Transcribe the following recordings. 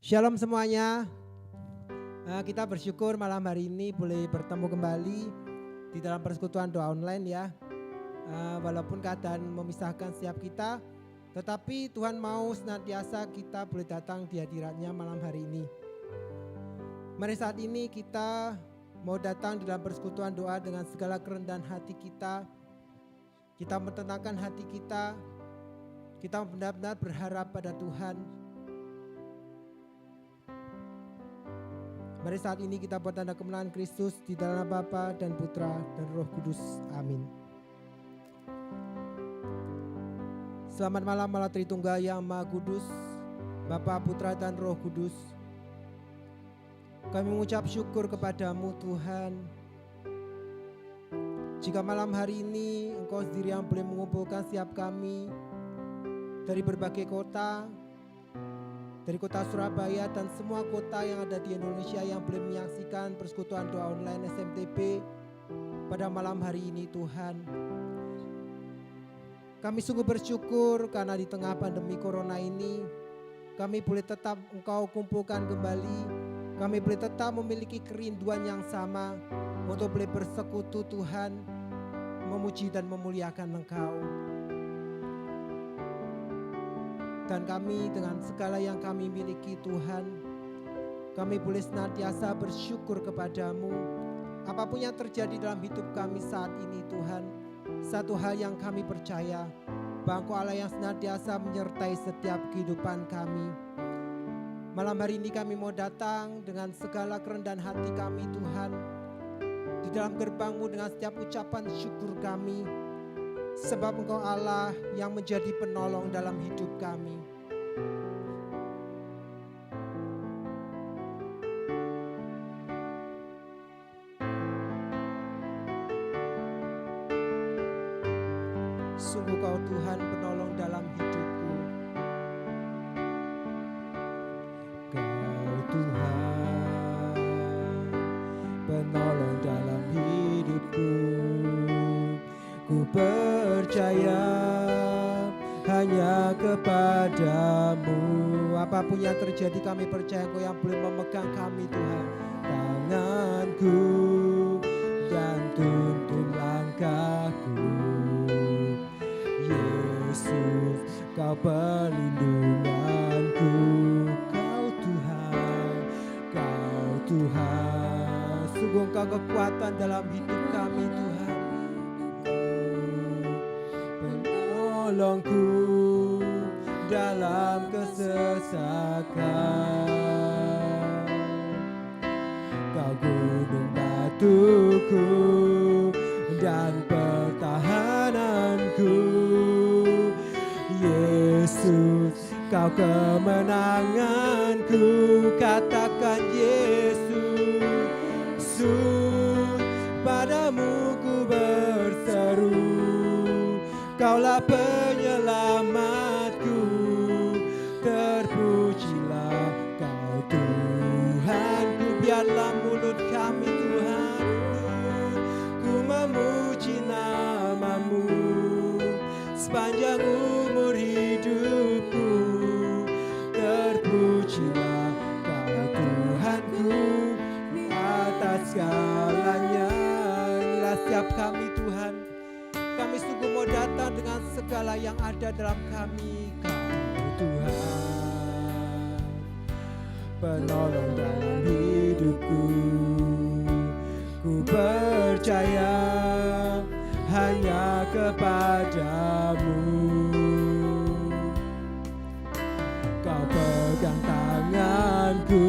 Shalom semuanya. Kita bersyukur malam hari ini boleh bertemu kembali di dalam persekutuan doa online ya. Walaupun keadaan memisahkan setiap kita, tetapi Tuhan mau senantiasa kita boleh datang di hadirat-Nya malam hari ini. Mari saat ini kita mau datang di dalam persekutuan doa dengan segala kerendahan hati kita. Kita menenangkan hati kita. Kita benar-benar berharap pada Tuhan. Mari saat ini kita bertanda kemenangan Kristus di dalam nama Bapa dan Putra dan Roh Kudus. Amin. Selamat malam Allah Tritunggal yang Maha Kudus, Bapa, Putra dan Roh Kudus. Kami mengucap syukur kepadamu Tuhan. Jika malam hari ini Engkau sendiri yang boleh mengumpulkan setiap kami dari berbagai kota, dari kota Surabaya dan semua kota yang ada di Indonesia yang boleh menyaksikan persekutuan doa online SMTB pada malam hari ini Tuhan. Kami sungguh bersyukur karena di tengah pandemi corona ini kami boleh tetap Engkau kumpulkan kembali. Kami boleh tetap memiliki kerinduan yang sama untuk boleh bersekutu Tuhan, memuji dan memuliakan Engkau. Dan kami dengan segala yang kami miliki Tuhan, kami boleh senantiasa bersyukur kepadamu. Apapun yang terjadi dalam hidup kami saat ini Tuhan, satu hal yang kami percaya, bahwa Engkau Allah yang senantiasa menyertai setiap kehidupan kami. Malam hari ini kami mau datang dengan segala kerendahan hati kami Tuhan, di dalam gerbang-Mu dengan setiap ucapan syukur kami, sebab Engkau Allah yang menjadi penolong dalam hidup kami. Sungguh Kau Tuhan penolong dalam hidupku. Kau Tuhan penolong dalam hidupku. Ku percaya hanya kepadamu. Apapun yang terjadi kami percaya Engkau yang boleh memegang kami Tuhan. Tanganku dan tuntun langkahku. Yesus, Kau perlindunganku. Kau Tuhan, Kau Tuhan. Sungguh Engkau kekuatan dalam hidup kami Tuhan. Penolongku dalam kesesakan. Kau gunung batuku dan pertahananku. Yesus, Kau kemenanganku. Katakan Yesus, padamu ku berseru. Kaulah penyelamatku, terpujilah Kau Tuhanku. Biarlah mulut kami Tuhan, ku memuji nama-Mu sepanjang umur hidupku. Terpujilah Kau Tuhanku atas segalanya. Inilah setiap kami Tuhan. Kami sungguh mau datang dengan segala yang ada dalam kami. Kau Tuhan penolong dalam hidupku. Ku percaya hanya kepadamu. Kau pegang tanganku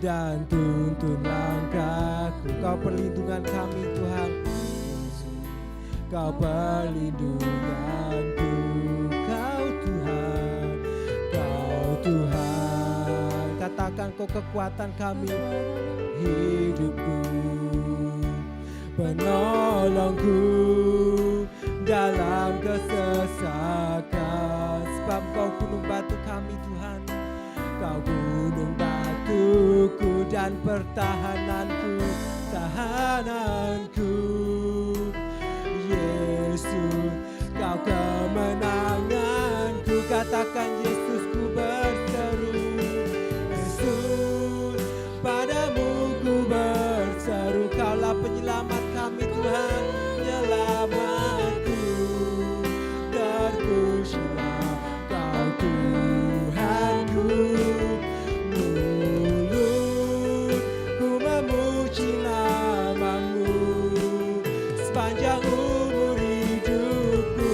dan tuntun langkahku. Kau perlindungan kami Tuhan. Kau perlindunganku. Kau Tuhan, Kau Tuhan. Katakan Kau kekuatan kami hidupku. Penolongku dalam kesesakan. Sebab Kau gunung batu kami Tuhan. Kau gunung batuku dan pertahananku. Tahananku. Yesus, Kau kemenanganku. Katakan Yesus, ku berseru. sepanjang umur hidupku.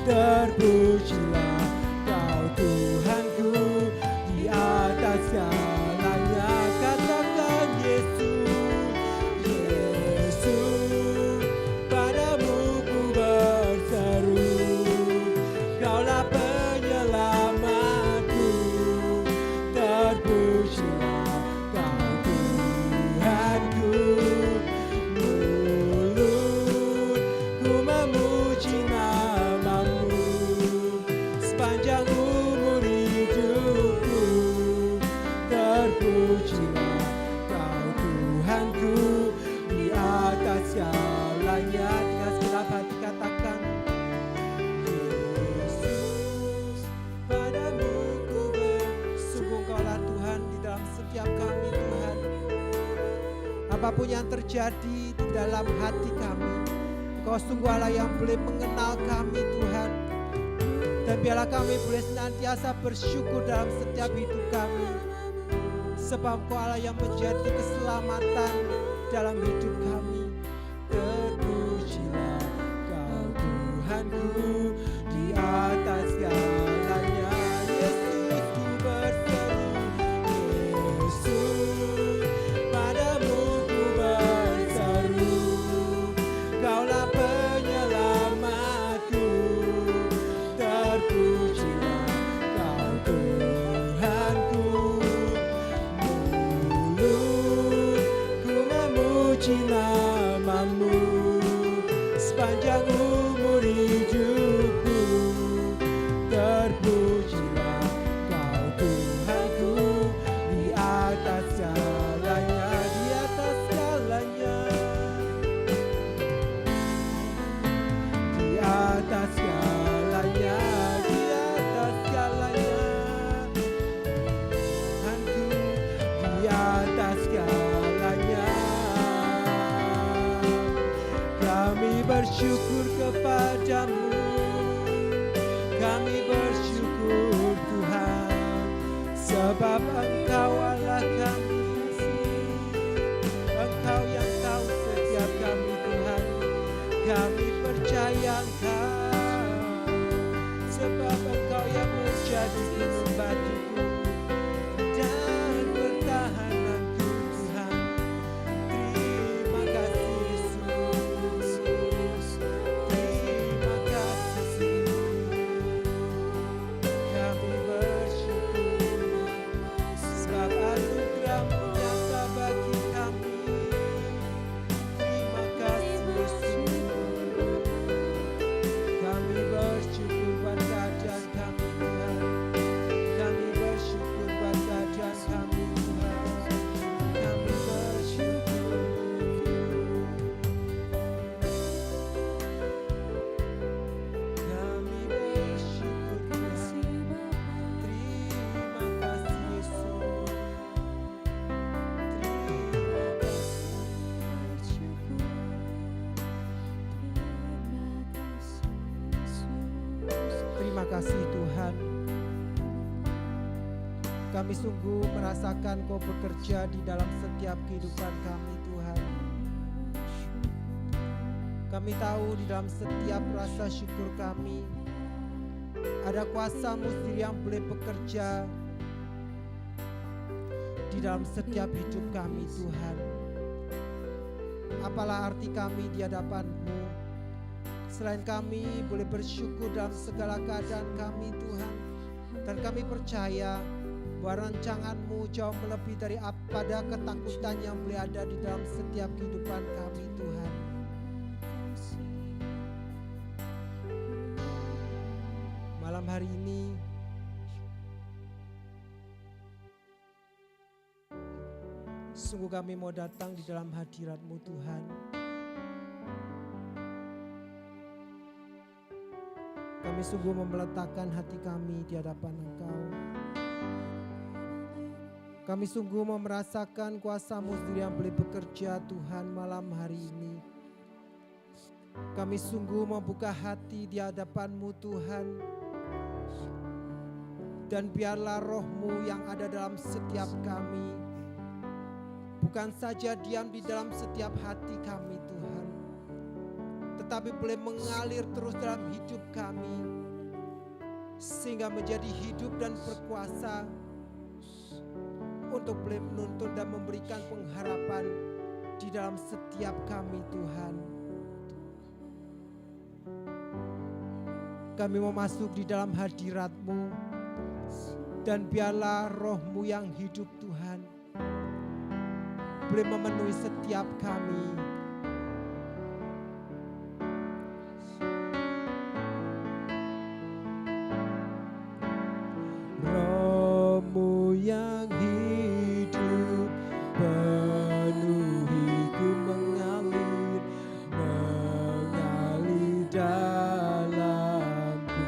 Terpujilah Kau Tuhanku di atas segalanya. Katakan Yesus, Yesus, padamu ku berseru. Kaulah penyelamatku. Terpujilah Kau Tuhanku. Mulutku memuji namamu sepanjang umur hidupku. Terpujilah Kau Tuhanku di atas segalanya. Dengan segenap hati katakan, Yesus, padamu ku bersungguh. Kaulah Tuhan di dalam setiap kami Tuhan. Apapun yang terjadi di dalam hati kami, Kau sungguh Allah yang boleh mengenal kami Tuhan. Dan biarlah kami boleh senantiasa bersyukur dalam setiap hidup kami. Sebab Kau Allah yang menjadi keselamatan dalam hidup kami. Terpujilah Kau Tuhanku di atas segalanya. Yesus ku berseru, Yesus, padamu ku berseru. Kaulah penyelamatku. Terpujilah Kau Tuhanku. Mulutku memuji namamu sepanjang umur hidupku. Terpujilah Kau Tuhanku di atas segalanya, di atas segalanya, di atas segalanya, di atas segalanya. Tuhanku di atas segalanya. Kami bersyukur kepadamu. Kami bersyukur Tuhan, sebab Engkau Allah kami. Engkau yang tahu setiap kami Tuhan. Kami percaya Engkau, sebab Engkau yang menjadi pembantuku dan pertahananku Tuhan. Terima kasih Yesus, terima kasih. Kami bersyukur sebab anugerah-Mu nyata bagi kami. Terima kasih Yesus. Kami bersyukur buat keadaan kami Tuhan. Kami bersyukur buat keadaan kami Tuhan. Kami bersyukur. Kami bersyukur Tuhan. Terima kasih Yesus. Terima kasih Tuhan. Kami sungguh merasakan Kau bekerja di dalam setiap kehidupan kami Tuhan. Kami tahu di dalam setiap rasa syukur kami ada kuasa-Mu sendiri yang boleh bekerja di dalam setiap hidup kami Tuhan. Apalah arti kami di hadapan-Mu selain kami boleh bersyukur dalam segala keadaan kami Tuhan. Dan kami percaya bahwa rancangan-Mu jauh melebihi dari pada ketakutan yang boleh ada di dalam setiap kehidupan kami Tuhan. Malam hari ini sungguh kami mau datang di dalam hadirat-Mu Tuhan. Kami sungguh meletakkan hati kami di hadapan Engkau. Kami sungguh mau merasakan kuasa-Mu sendiri yang boleh bekerja Tuhan malam hari ini. Kami sungguh membuka hati di hadapan-Mu Tuhan. Dan biarlah Roh-Mu yang ada dalam setiap kami bukan saja diam di dalam setiap hati kami Tuhan, tetapi boleh mengalir terus dalam hidup kami, sehingga menjadi hidup dan berkuasa untuk boleh menuntun dan memberikan pengharapan di dalam setiap kami, Tuhan. Kami mau masuk di dalam hadirat-Mu, dan biarlah Roh-Mu yang hidup, Tuhan, boleh memenuhi setiap kami. Roh-Mu yang hidup penuhiku, mengalir dalamku.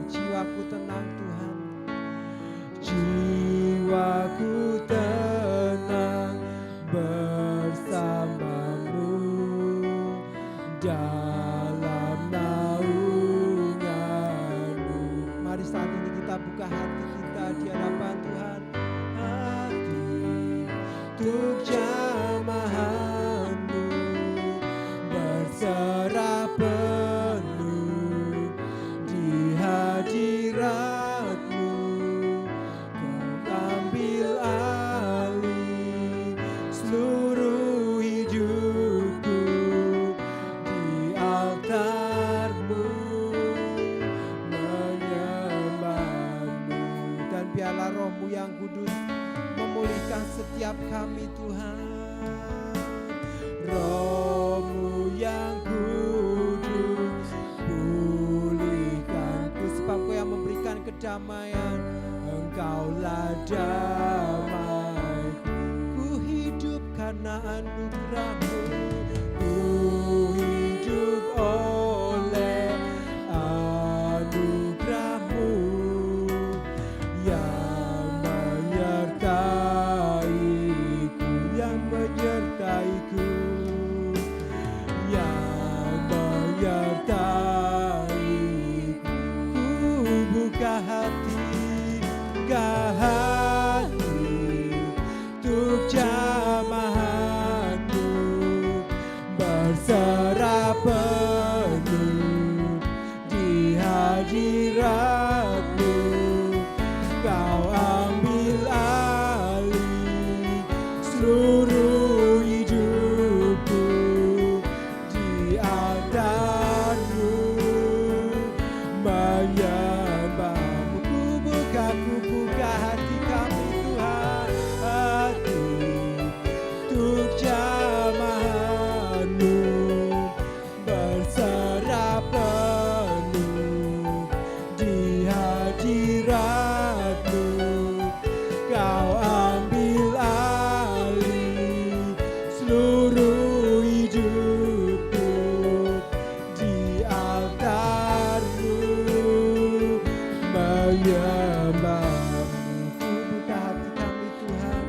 Jiwaku tenang, Tuhan. Jiwaku tenang bersama-Mu dalam naungan-Mu. Mari saat ini kita buka hati kita di hadapan Tuhan. Hati untuk jamahan-Mu berserah penuh di hadirat-Mu. Kau ambil alih seluruh hidupku di altar-Mu, menyembah-Mu. Dan biarlah Roh-Mu yang kudus memulihkan setiap kami, Tuhan. Roh-Mu yang kudus, pulihkanku, sebab Kau yang memberikan kedamaian. Engkaulah damai. Ku hidup karena anugerah-Mu. Ku hidup oleh anugerah-Mu yang menyertaiku, yang menyertaiku, yang menyertaiku. Ku buka hati untuk jamahan-Mu berserah penuh di hadirat-Mu. Kau ambil alih seluruh hidupku di altar-Mu, menyembah-Mu. Ku buka hati kami, Tuhan, hati untuk jamahan-Mu berserah penuh di hadirat-Mu. Kau ambil alih seluruh hidupku di altar-Mu, menyembah-Mu. Ku buka hati kami, Tuhan,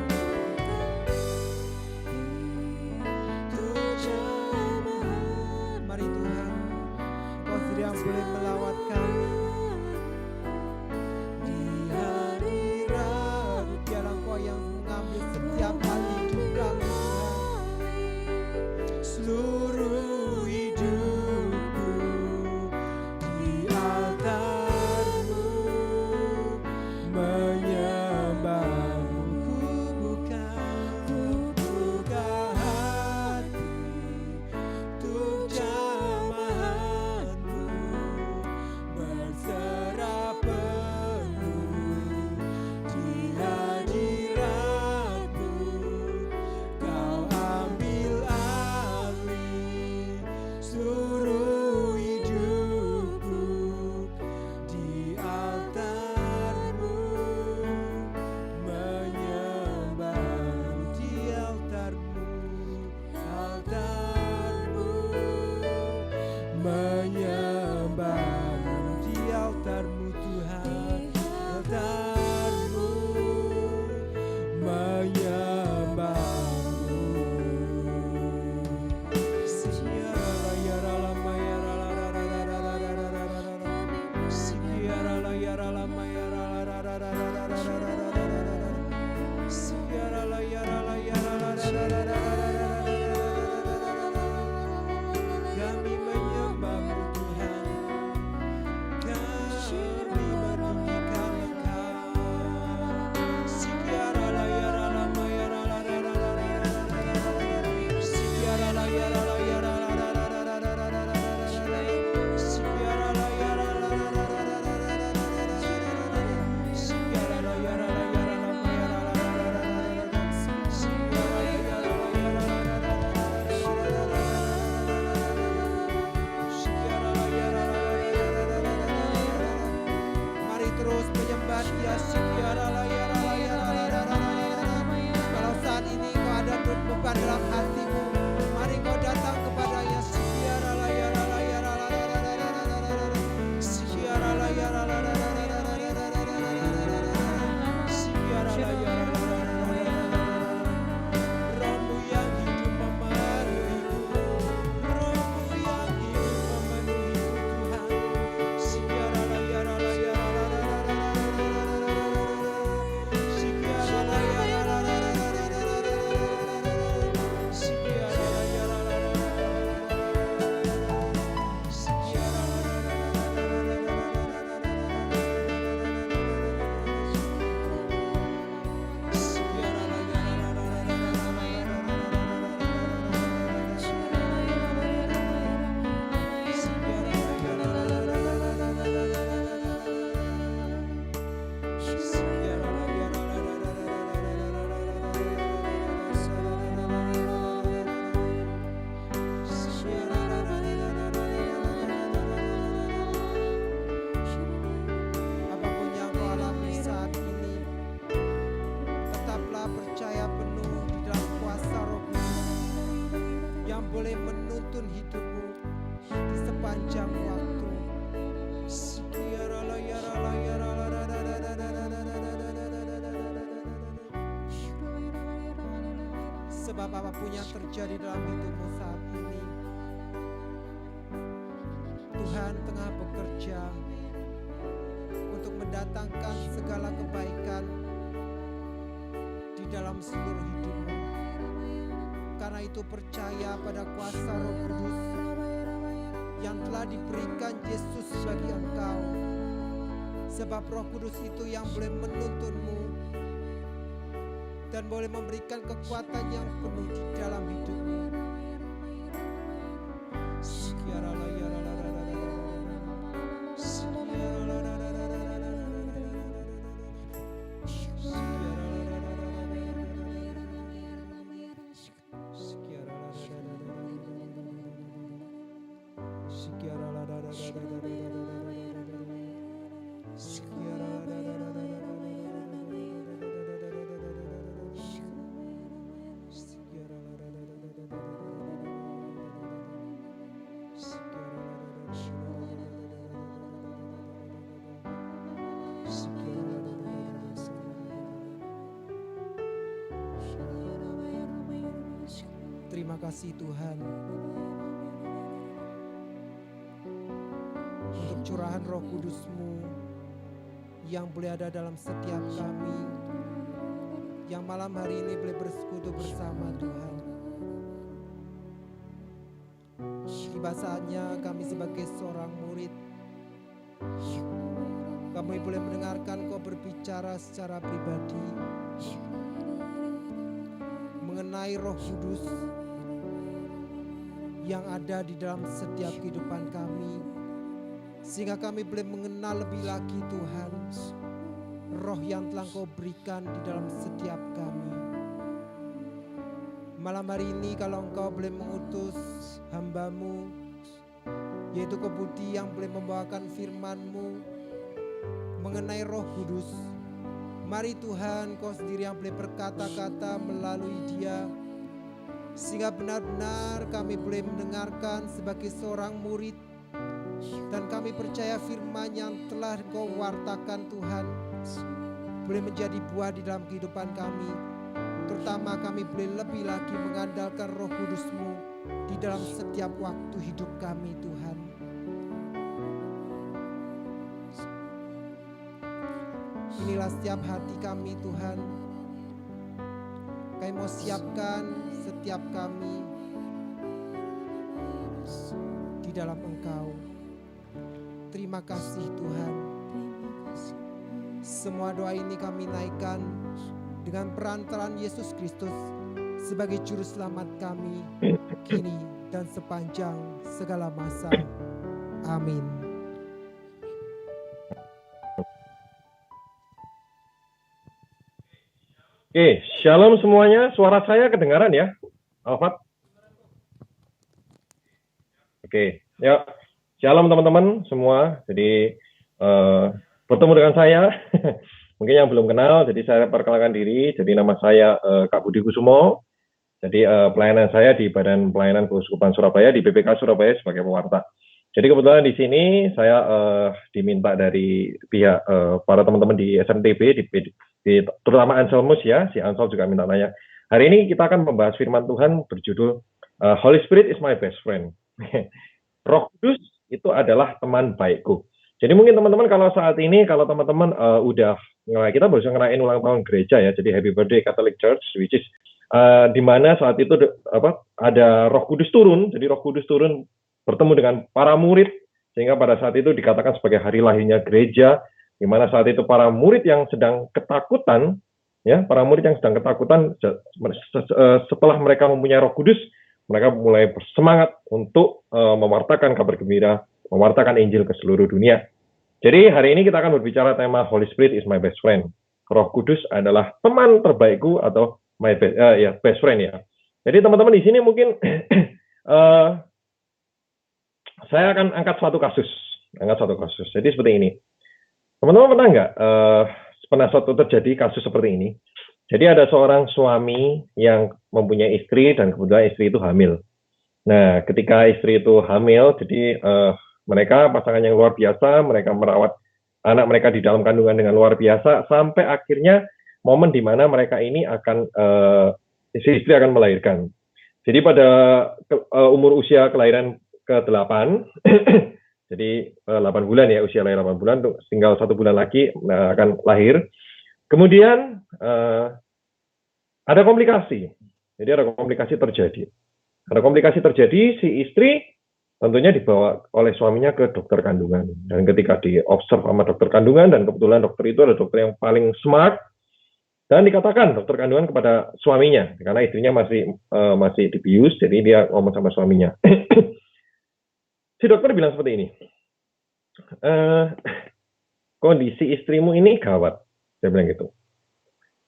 untuk jamahan. Mari Tuhan, Kau sendiri yang boleh melawat kami di hadirat. Biarlah Kau yang mengambil setiap hal hidup kami, Tuhan. boleh menuntun hidupmu di sepanjang waktu. Sebab apapun yang terjadi dalam hidupmu saat ini, Tuhan tengah bekerja untuk mendatangkan segala kebaikan di dalam seluruh hidupmu. Karena itu percaya pada kuasa Roh Kudus yang telah diberikan Yesus bagi engkau. Sebab Roh Kudus itu yang boleh menuntunmu dan boleh memberikan kekuatan yang penuh di dalam hidupmu. Terima kasih Tuhan untuk curahan Roh Kudus-Mu yang boleh ada dalam setiap kami, yang malam hari ini boleh bersekutu bersama Tuhan. Tiba saatnya kami sebagai seorang murid, kami boleh mendengarkan Kau berbicara secara pribadi mengenai Roh Kudus yang ada di dalam setiap kehidupan kami, sehingga kami boleh mengenal lebih lagi Tuhan, Roh yang telah Kau berikan di dalam setiap kami. Malam hari ini kalau Engkau boleh mengutus hamba-Mu, yaitu Kebudi yang boleh membawakan firman-Mu mengenai Roh Kudus, mari Tuhan Kau sendiri yang boleh berkata-kata melalui dia, sehingga benar-benar kami boleh mendengarkan sebagai seorang murid, dan kami percaya firman yang telah Kau wartakan Tuhan boleh menjadi buah di dalam kehidupan kami. Terutama kami boleh lebih lagi mengandalkan Roh Kudus-Mu di dalam setiap waktu hidup kami Tuhan. Inilah setiap hati kami Tuhan. Kami mau siapkan setiap kami di dalam Engkau. Terima kasih Tuhan. Semua doa ini kami naikkan dengan perantaraan Yesus Kristus sebagai juru selamat kami kini dan sepanjang segala masa. Amin. Oke, shalom semuanya. Suara saya kedengaran ya, Alfat? Oke, ya, shalom teman-teman semua. Jadi bertemu dengan saya. Mungkin yang belum kenal, jadi saya perkenalkan diri. Jadi nama saya Kak Budi Kusumo. Jadi pelayanan saya di Badan Pelayanan Keuskupan Surabaya di BPK Surabaya sebagai pewarta. Jadi kebetulan di sini saya diminta dari pihak para teman-teman di SMTB, terutama Anselmus ya, si Ansel juga minta nanya. Hari ini kita akan membahas firman Tuhan berjudul Holy Spirit is my best friend. Roh Kudus itu adalah teman baikku. Jadi mungkin teman-teman kalau saat ini, kalau teman-teman kita baru ngerayain ulang tahun gereja ya, jadi Happy Birthday Catholic Church, which is di mana saat itu ada Roh Kudus turun, jadi Roh Kudus turun bertemu dengan para murid, sehingga pada saat itu dikatakan sebagai hari lahirnya gereja, di mana saat itu para murid yang sedang ketakutan, ya, para murid yang sedang ketakutan, setelah mereka mempunyai Roh Kudus, mereka mulai bersemangat untuk mewartakan kabar gembira, mewartakan Injil ke seluruh dunia. Jadi hari ini kita akan berbicara tema Holy Spirit is my best friend. Roh Kudus adalah teman terbaikku atau best friend ya. Jadi teman-teman di sini mungkin saya akan angkat satu kasus. Jadi seperti ini. Teman-teman pernah suatu terjadi kasus seperti ini. Jadi ada seorang suami yang mempunyai istri dan kebetulan istri itu hamil. Nah, ketika istri itu hamil, jadi mereka pasangan yang luar biasa, mereka merawat anak mereka di dalam kandungan dengan luar biasa, sampai akhirnya momen di mana mereka ini akan, si istri akan melahirkan. Jadi pada umur usia kelahiran ke-8, jadi 8 bulan ya, usia lahir 8 bulan, tinggal 1 bulan lagi akan lahir. Kemudian ada komplikasi, jadi ada komplikasi terjadi. Ada komplikasi terjadi, si istri tentunya dibawa oleh suaminya ke dokter kandungan. Dan ketika diobserv sama dokter kandungan, dan kebetulan dokter itu adalah dokter yang paling smart, dan dikatakan dokter kandungan kepada suaminya, karena istrinya masih dibius, jadi dia ngomong sama suaminya. Si dokter bilang seperti ini, kondisi istrimu ini gawat, saya bilang gitu.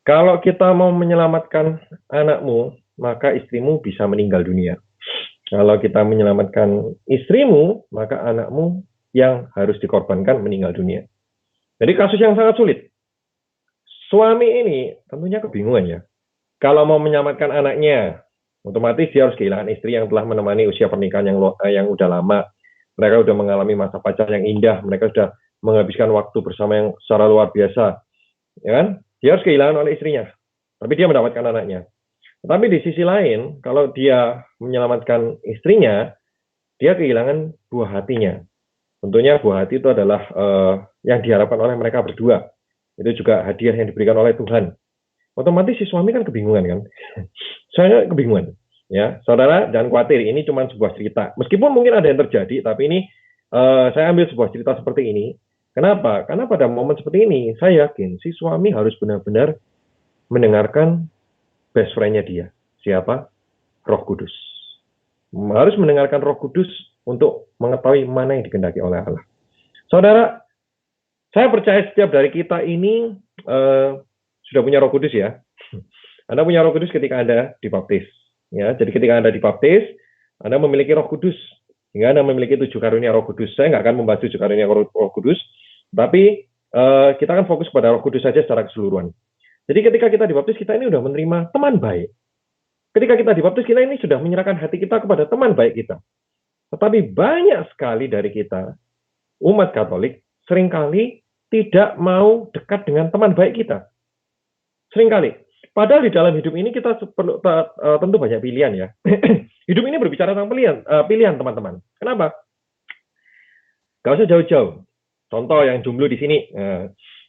Kalau kita mau menyelamatkan anakmu, maka istrimu bisa meninggal dunia. Kalau kita menyelamatkan istrimu, maka anakmu yang harus dikorbankan meninggal dunia. Jadi kasus yang sangat sulit. Suami ini tentunya kebingungan ya. Kalau mau menyelamatkan anaknya, otomatis dia harus kehilangan istri yang telah menemani usia pernikahan yang udah lama. Mereka sudah mengalami masa pacaran yang indah, mereka sudah menghabiskan waktu bersama yang secara luar biasa. Ya kan? Dia harus kehilangan oleh istrinya, tapi dia mendapatkan anaknya. Tapi di sisi lain, kalau dia menyelamatkan istrinya, dia kehilangan buah hatinya. Tentunya buah hati itu adalah yang diharapkan oleh mereka berdua. Itu juga hadiah yang diberikan oleh Tuhan. Otomatis si suami kan kebingungan kan. Saya kebingungan. Ya, saudara jangan khawatir, ini cuma sebuah cerita. Meskipun mungkin ada yang terjadi, tapi ini saya ambil sebuah cerita seperti ini. Kenapa? Karena pada momen seperti ini, saya yakin si suami harus benar-benar mendengarkan best friend-nya dia. Siapa? Roh Kudus. Harus mendengarkan Roh Kudus untuk mengetahui mana yang dikehendaki oleh Allah. Saudara, saya percaya setiap dari kita ini sudah punya Roh Kudus ya. Anda punya Roh Kudus ketika Anda dibaptis. Ya, jadi ketika Anda dibaptis, Anda memiliki Roh Kudus. Hingga Anda memiliki 7 karunia Roh Kudus. Saya nggak akan membahas 7 karunia Roh Kudus, tapi kita akan fokus pada Roh Kudus saja secara keseluruhan. Jadi ketika kita dibaptis, kita ini sudah menerima teman baik. Ketika kita dibaptis, kita ini sudah menyerahkan hati kita kepada teman baik kita. Tetapi banyak sekali dari kita, umat Katolik, seringkali tidak mau dekat dengan teman baik kita. Seringkali. Padahal di dalam hidup ini kita perlu tentu banyak pilihan ya. Hidup ini berbicara tentang pilihan teman-teman. Kenapa? Gak usah jauh-jauh. Contoh yang jomblo di sini.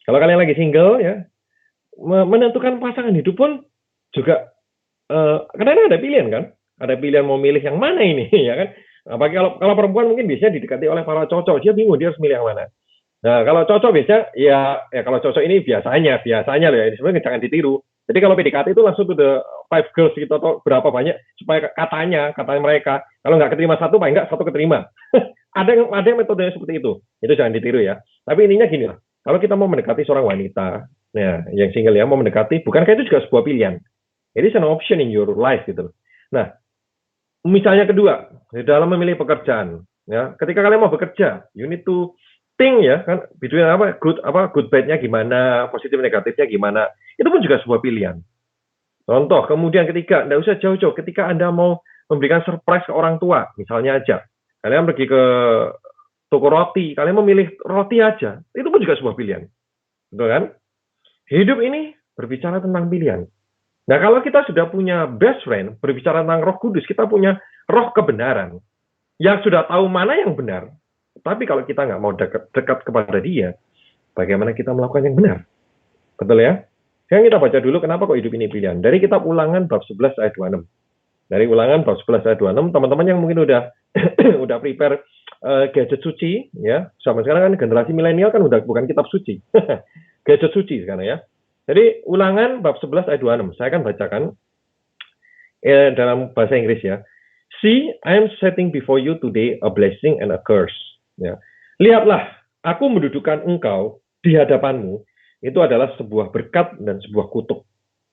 Kalau kalian lagi single ya, menentukan pasangan hidup pun juga kadang-kadang ada pilihan kan, ada pilihan mau milih yang mana ini ya kan. Apalagi kalau perempuan mungkin biasanya didekati oleh para cowok, dia bingung dia harus milih yang mana. Nah kalau cowok biasanya ya kalau cowok ini biasanya loh ya, ini sebenarnya jangan ditiru. Jadi kalau PDKT itu langsung to the 5 girls gitu atau berapa banyak supaya katanya mereka kalau nggak keterima satu paling nggak satu keterima. ada yang metodenya seperti itu jangan ditiru ya. Tapi intinya gini lah, kalau kita mau mendekati seorang wanita, nah, yang single ya mau mendekati, bukankah itu juga sebuah pilihan? It is an option in your life gitu. Nah, misalnya kedua, di dalam memilih pekerjaan, ya, ketika kalian mau bekerja, you need to think ya kan, between good bad-nya gimana, positif negatifnya gimana, itu pun juga sebuah pilihan. Contoh, kemudian ketiga, nggak usah jauh-jauh, ketika Anda mau memberikan surprise ke orang tua, misalnya aja, kalian pergi ke toko roti, kalian memilih roti aja, itu pun juga sebuah pilihan. Betul kan? Hidup ini berbicara tentang pilihan. Nah, kalau kita sudah punya best friend, berbicara tentang Roh Kudus, kita punya roh kebenaran, yang sudah tahu mana yang benar. Tapi kalau kita nggak mau dekat kepada dia, bagaimana kita melakukan yang benar? Betul ya? Sekarang kita baca dulu kenapa kok hidup ini pilihan. Dari kitab Ulangan bab 11 ayat 26. Dari Ulangan bab 11 ayat 26, teman-teman yang mungkin udah prepare gadget suci, ya. Sama sekarang kan generasi milenial kan udah bukan kitab suci. Gadget suci sekarang ya. Jadi Ulangan bab 11 ayat 26. Saya akan bacakan dalam bahasa Inggris ya. See, I am setting before you today a blessing and a curse. Ya. Lihatlah, aku mendudukkan engkau di hadapanmu. Itu adalah sebuah berkat dan sebuah kutuk.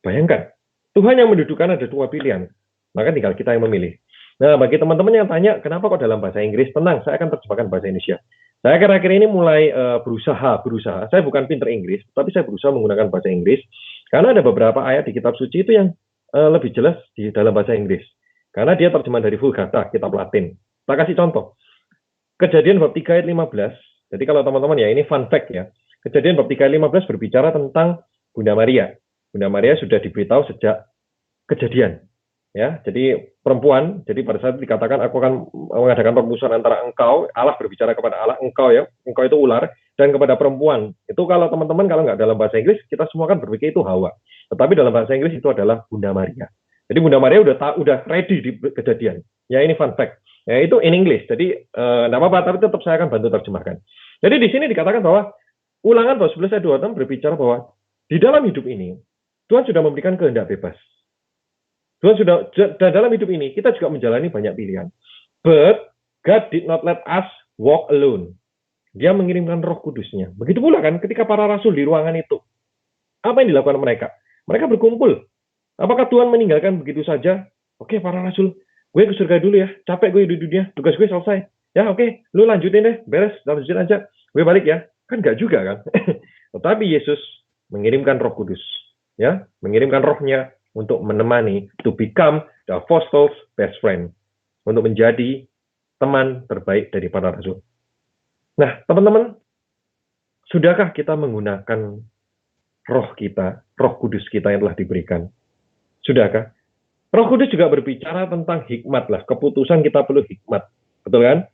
Bayangkan, Tuhan yang mendudukkan ada 2 pilihan. Maka tinggal kita yang memilih. Nah, bagi teman-teman yang tanya, kenapa kok dalam bahasa Inggris? Tenang, saya akan terjemahkan bahasa Indonesia. Saya akhir-akhir ini mulai berusaha. Saya bukan pinter Inggris, tapi saya berusaha menggunakan bahasa Inggris. Karena ada beberapa ayat di kitab suci itu yang lebih jelas di dalam bahasa Inggris. Karena dia terjemahan dari Vulgata, kitab Latin. Kita kasih contoh. Kejadian bab 3 ayat 15. Jadi kalau teman-teman ya, ini fun fact ya. Kejadian bab 3 ayat 15 berbicara tentang Bunda Maria. Bunda Maria sudah diberitahu sejak kejadian. Ya, jadi perempuan, jadi pada saat dikatakan aku akan mengadakan permusuhan antara engkau, Allah berbicara kepada Allah, engkau ya, engkau itu ular, dan kepada perempuan. Itu kalau teman-teman kalau nggak dalam bahasa Inggris, kita semua kan berpikir itu Hawa. Tetapi dalam bahasa Inggris itu adalah Bunda Maria. Jadi Bunda Maria udah ready di kejadian. Ya ini fun fact. Ya itu in English. Jadi nggak apa-apa, tapi tetap saya akan bantu terjemahkan. Jadi di sini dikatakan bahwa Ulangan pasal 11 ayat 26 berbicara bahwa di dalam hidup ini Tuhan sudah memberikan kehendak bebas. Tuhan sudah, dan dalam hidup ini kita juga menjalani banyak pilihan. But God did not let us walk alone. Dia mengirimkan Roh Kudusnya. Begitu pula kan ketika para rasul di ruangan itu. Apa yang dilakukan mereka? Mereka berkumpul. Apakah Tuhan meninggalkan begitu saja? Oke, para rasul, gue ke surga dulu ya. Capek gue di dunia, tugas gue selesai. Ya oke, lu lanjutin deh, beres, lanjutin aja. Gue balik ya. Kan enggak juga kan? Tetapi Yesus mengirimkan Roh Kudus. Ya, mengirimkan rohnya untuk menemani, to become the apostles' best friend, untuk menjadi teman terbaik dari para rasul. Nah, teman-teman, sudahkah kita menggunakan roh kita, Roh Kudus kita yang telah diberikan? Sudahkah? Roh Kudus juga berbicara tentang hikmat lah, keputusan kita perlu hikmat, betul kan?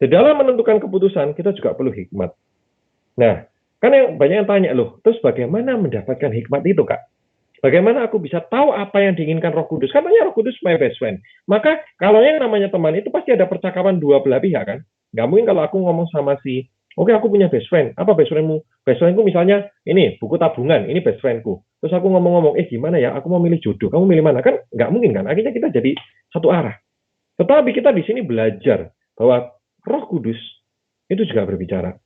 Di dalam menentukan keputusan kita juga perlu hikmat. Nah, kan banyak yang tanya loh, terus bagaimana mendapatkan hikmat itu, Kak? Bagaimana aku bisa tahu apa yang diinginkan Roh Kudus? Katanya Roh Kudus my best friend. Maka kalau yang namanya teman itu pasti ada percakapan dua belah pihak kan? Nggak mungkin kalau aku ngomong sama si, oke aku punya best friend. Apa best friendmu? Best friendku misalnya ini buku tabungan, ini best friendku. Terus aku ngomong-ngomong, gimana ya? Aku mau milih jodoh. Kamu milih mana? Kan nggak mungkin kan? Akhirnya kita jadi satu arah. Tetapi kita di sini belajar bahwa Roh Kudus itu juga berbicara.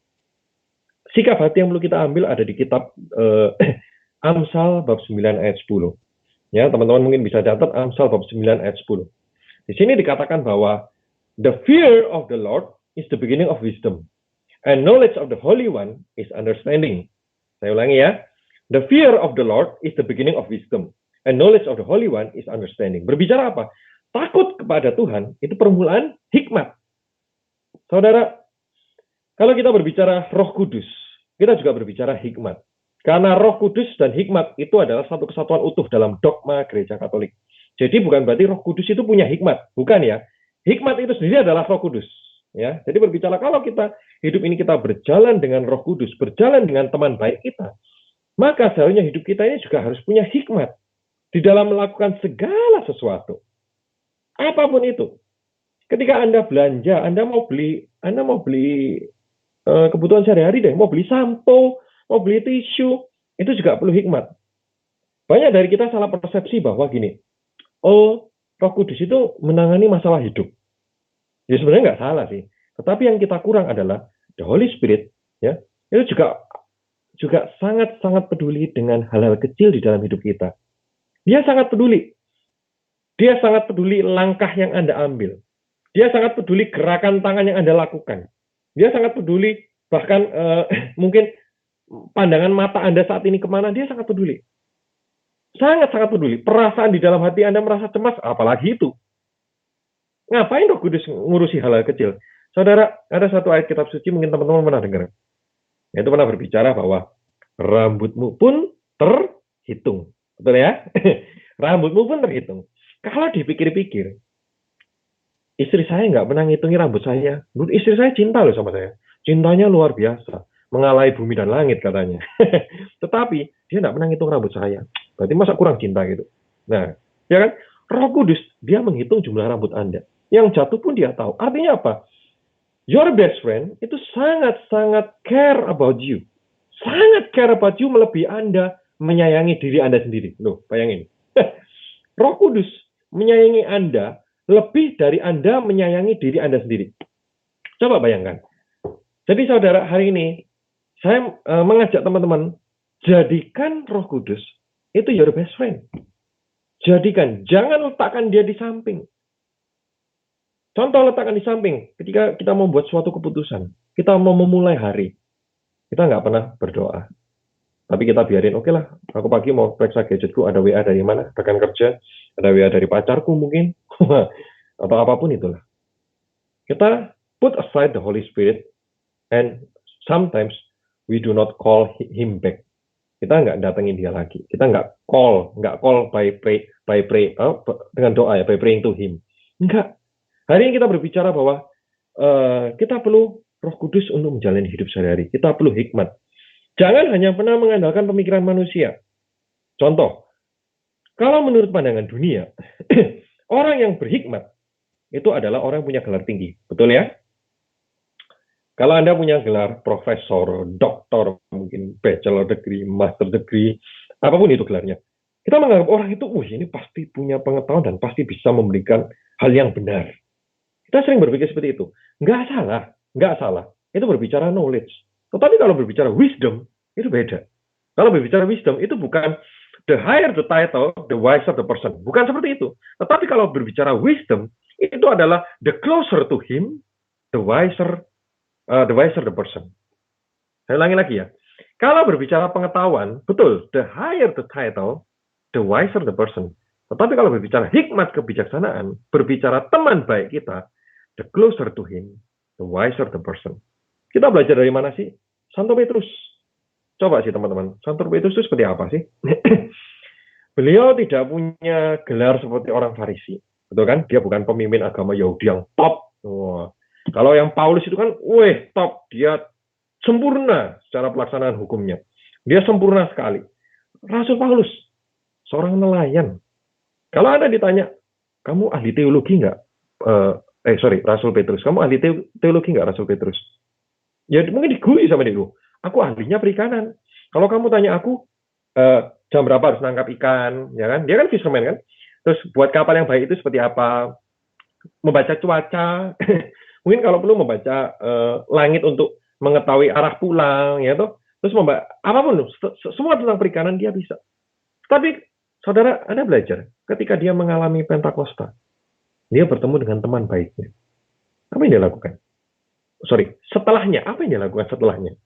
Sikap hati yang perlu kita ambil ada di kitab Amsal bab 9 ayat 10. Ya, teman-teman mungkin bisa catat Amsal bab 9 ayat 10. Di sini dikatakan bahwa the fear of the Lord is the beginning of wisdom, and knowledge of the Holy One is understanding. Saya ulangi ya. The fear of the Lord is the beginning of wisdom, and knowledge of the Holy One is understanding. Berbicara apa? Takut kepada Tuhan itu permulaan hikmat. Saudara, kalau kita berbicara Roh Kudus, kita juga berbicara hikmat. Karena Roh Kudus dan hikmat itu adalah satu kesatuan utuh dalam dogma Gereja Katolik. Jadi bukan berarti Roh Kudus itu punya hikmat, bukan ya. Hikmat itu sendiri adalah Roh Kudus. Ya, jadi berbicara kalau kita hidup ini kita berjalan dengan Roh Kudus, berjalan dengan teman baik kita, maka seharusnya hidup kita ini juga harus punya hikmat di dalam melakukan segala sesuatu. Apapun itu. Ketika Anda belanja, Anda mau beli kebutuhan sehari-hari deh, mau beli sampo, mau beli tisu, itu juga perlu hikmat. Banyak dari kita salah persepsi bahwa gini, Roh Kudus itu menangani masalah hidup. Ya sebenarnya nggak salah sih. Tetapi yang kita kurang adalah the Holy Spirit, ya, itu juga sangat-sangat peduli dengan hal-hal kecil di dalam hidup kita. Dia sangat peduli. Dia sangat peduli langkah yang Anda ambil. Dia sangat peduli gerakan tangan yang Anda lakukan. Dia sangat peduli bahkan mungkin pandangan mata Anda saat ini kemana, dia sangat peduli. Sangat-sangat peduli. Perasaan di dalam hati Anda merasa cemas, apalagi itu. Ngapain Roh Kudus ngurusi hal-hal kecil? Saudara, ada satu ayat kitab suci mungkin teman-teman pernah dengar. Yaitu pernah berbicara bahwa rambutmu pun terhitung. Betul ya? Rambutmu pun terhitung. Kalau dipikir-pikir, istri saya nggak pernah ngitungi rambut saya. Istri saya cinta loh sama saya. Cintanya luar biasa. Mengalahi bumi dan langit katanya. Tetapi dia nggak pernah ngitung rambut saya. Berarti masa kurang cinta gitu. Nah, ya kan? Roh Kudus, dia menghitung jumlah rambut Anda. Yang jatuh pun dia tahu. Artinya apa? Your best friend itu sangat-sangat care about you. Sangat care about you melebihi Anda menyayangi diri Anda sendiri. Loh, bayangin. Roh Kudus menyayangi Anda lebih dari Anda menyayangi diri Anda sendiri. Coba bayangkan. Jadi saudara, hari ini saya mengajak teman-teman, jadikan Roh Kudus itu your best friend. Jadikan, jangan letakkan dia di samping. Contoh letakkan di samping, ketika kita membuat suatu keputusan, kita mau memulai hari, kita nggak pernah berdoa. Tapi kita biarin, oke lah, aku pagi mau periksa gadgetku, ada WA dari mana, rekan kerja, ada WA dari pacarku mungkin, atau apapun itulah. Kita put aside the Holy Spirit, and sometimes we do not call him back. Kita nggak datengin dia lagi. Kita nggak call dengan doa ya, by praying to him. Enggak. Hari ini kita berbicara bahwa kita perlu Roh Kudus untuk menjalani hidup sehari-hari. Kita perlu hikmat. Jangan hanya pernah mengandalkan pemikiran manusia. Contoh, kalau menurut pandangan dunia, orang yang berhikmat itu adalah orang yang punya gelar tinggi. Betul ya? Kalau Anda punya gelar profesor, doktor, mungkin bachelor degree, master degree, apapun itu gelarnya, kita menganggap orang itu, ini pasti punya pengetahuan dan pasti bisa memberikan hal yang benar. Kita sering berpikir seperti itu. Nggak salah. Itu berbicara knowledge. Tetapi kalau berbicara wisdom, itu beda. Kalau berbicara wisdom, itu bukan the higher the title, the wiser the person. Bukan seperti itu. Tetapi kalau berbicara wisdom, itu adalah the closer to him, the wiser the person. Saya ulangi lagi ya. Kalau berbicara pengetahuan, betul, the higher the title, the wiser the person. Tetapi kalau berbicara hikmat kebijaksanaan, berbicara teman baik kita, the closer to him, the wiser the person. Kita belajar dari mana sih? Santo Petrus. Coba sih teman-teman, Santo Petrus itu seperti apa sih? Beliau tidak punya gelar seperti orang Farisi. Betul kan? Dia bukan pemimpin agama Yahudi yang top. Kalau yang Paulus itu kan, top. Dia sempurna secara pelaksanaan hukumnya. Dia sempurna sekali. Rasul Paulus, seorang nelayan. Kalau Anda ditanya, kamu ahli teologi nggak? Rasul Petrus. Kamu ahli teologi nggak, Rasul Petrus? Ya mungkin diguli sama dia dulu. Aku ahlinya perikanan. Kalau kamu tanya aku, jam berapa harus nangkap ikan, ya kan? Dia kan fisherman kan? Terus buat kapal yang baik itu seperti apa? Membaca cuaca. Mungkin kalau perlu membaca langit untuk mengetahui arah pulang, ya toh. Terus apapun, semua tentang perikanan dia bisa. Tapi saudara, Anda belajar ketika dia mengalami Pentakosta, dia bertemu dengan teman baiknya. Apa yang dia lakukan? Setelahnya, apa yang dia lakukan setelahnya?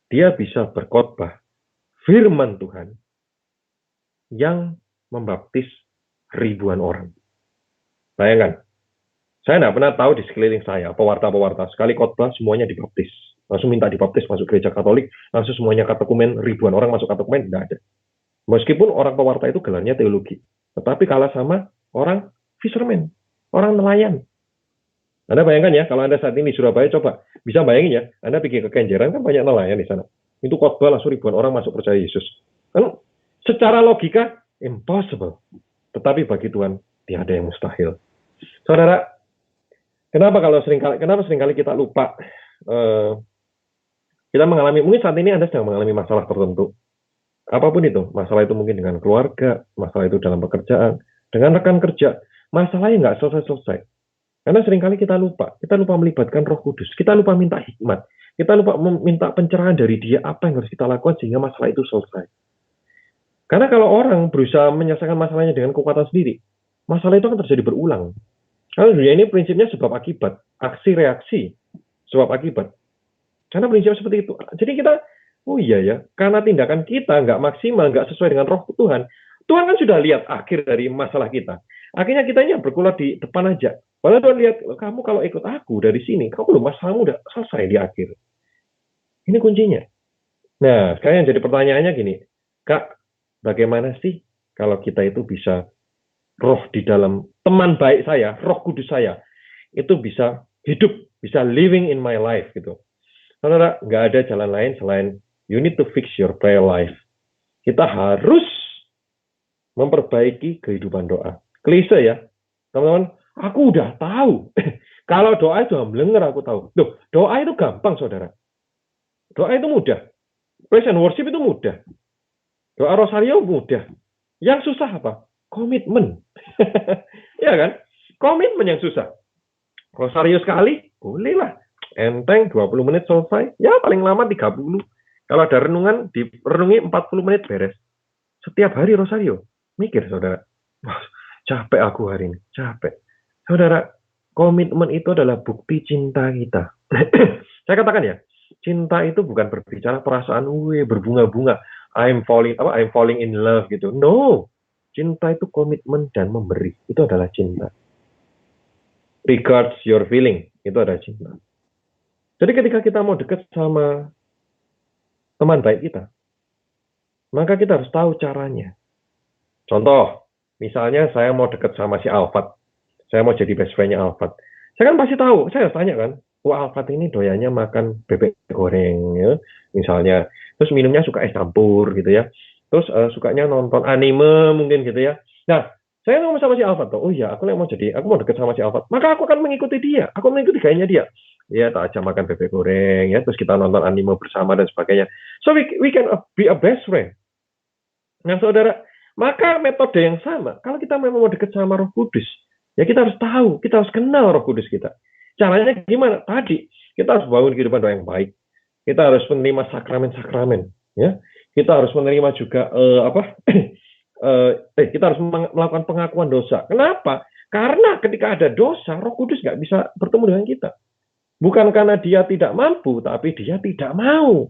Dia bisa berkhotbah firman Tuhan yang membaptis ribuan orang. Bayangkan, saya tidak pernah tahu di sekeliling saya, pewarta-pewarta, sekali khotbah semuanya dibaptis. Langsung minta dibaptis masuk gereja Katolik, langsung semuanya katekumen, ribuan orang masuk katekumen, tidak ada. Meskipun orang pewarta itu gelarnya teologi. Tetapi kalah sama orang fisherman, orang nelayan. Anda bayangkan ya, kalau Anda saat ini di Surabaya, coba. Bisa bayangin ya, Anda pergi ke Kenjeran, kan banyak nelayan di sana. Itu khotbah langsung ribuan orang masuk percaya Yesus. Kan secara logika, impossible. Tetapi bagi Tuhan, tidak ada yang mustahil. Saudara, kenapa seringkali kita lupa, kita mengalami, mungkin saat ini Anda sedang mengalami masalah tertentu. Apapun itu, masalah itu mungkin dengan keluarga, masalah itu dalam pekerjaan, dengan rekan kerja, masalahnya nggak selesai-selesai. Karena seringkali kita lupa melibatkan Roh Kudus, kita lupa minta hikmat, kita lupa meminta pencerahan dari Dia apa yang harus kita lakukan sehingga masalah itu selesai. Karena kalau orang berusaha menyelesaikan masalahnya dengan kekuatan sendiri, masalah itu akan terjadi berulang. Karena dunia ini prinsipnya sebab akibat, aksi reaksi, sebab akibat. Karena prinsipnya seperti itu. Jadi kita, karena tindakan kita nggak maksimal, nggak sesuai dengan Roh Tuhan, Tuhan kan sudah lihat akhir dari masalah kita. Akhirnya kita ini berkulat di depan aja. Padahal Tuhan lihat, kamu kalau ikut aku dari sini, kamu masalahmu udah selesai di akhir. Ini kuncinya. Nah, sekarang yang jadi pertanyaannya gini, Kak, bagaimana sih kalau kita itu bisa roh di dalam teman baik saya, Roh Kudus saya, itu bisa hidup, bisa living in my life gitu. Saudara, nggak ada jalan lain selain you need to fix your prayer life. Kita harus memperbaiki kehidupan doa. Klise ya, teman-teman. Aku udah tahu. Kalau doa itu hamblenger aku tahu. Loh, doa itu gampang, saudara. Doa itu mudah. Praise and worship itu mudah. Doa rosario mudah. Yang susah apa? Komitmen. Ya kan? Komitmen yang susah. Rosario sekali, bolehlah. Enteng, 20 menit selesai. Ya, paling lama 30. Kalau ada renungan, direnungi 40 menit beres. Setiap hari rosario. Mikir, saudara. Capek aku hari ini. Capek. Saudara, komitmen itu adalah bukti cinta kita. Saya katakan ya, Cinta itu bukan berbicara perasaan, berbunga-bunga, I'm falling in love gitu. No, cinta itu komitmen dan memberi. Itu adalah cinta. Regards your feeling, itu adalah cinta. Jadi ketika kita mau dekat sama teman baik kita, maka kita harus tahu caranya. Contoh, misalnya saya mau dekat sama si Alfat, saya mau jadi best friend-nya Alfat. Saya kan pasti tahu, saya harus tanya kan, wah Alfat ini doyannya makan bebek goreng, ya, misalnya. Terus minumnya suka es campur gitu ya. Terus sukanya nonton anime mungkin gitu ya. Nah, saya ngomong sama si Alfat tuh, oh iya, aku mau dekat sama si Alfat, maka aku akan mengikuti dia, aku mengikuti gayanya dia. Ya, tak aja makan bebek goreng, ya, terus kita nonton anime bersama dan sebagainya. So we can be a best friend. Nah, saudara, maka metode yang sama, kalau kita memang mau dekat sama Roh Kudus, ya kita harus tahu, kita harus kenal Roh Kudus kita. Caranya gimana? Tadi, kita harus bangun kehidupan doa yang baik. Kita harus menerima sakramen-sakramen, ya. Kita harus menerima juga kita harus melakukan pengakuan dosa. Kenapa? Karena ketika ada dosa, Roh Kudus nggak bisa bertemu dengan kita. Bukan karena dia tidak mampu, tapi dia tidak mau.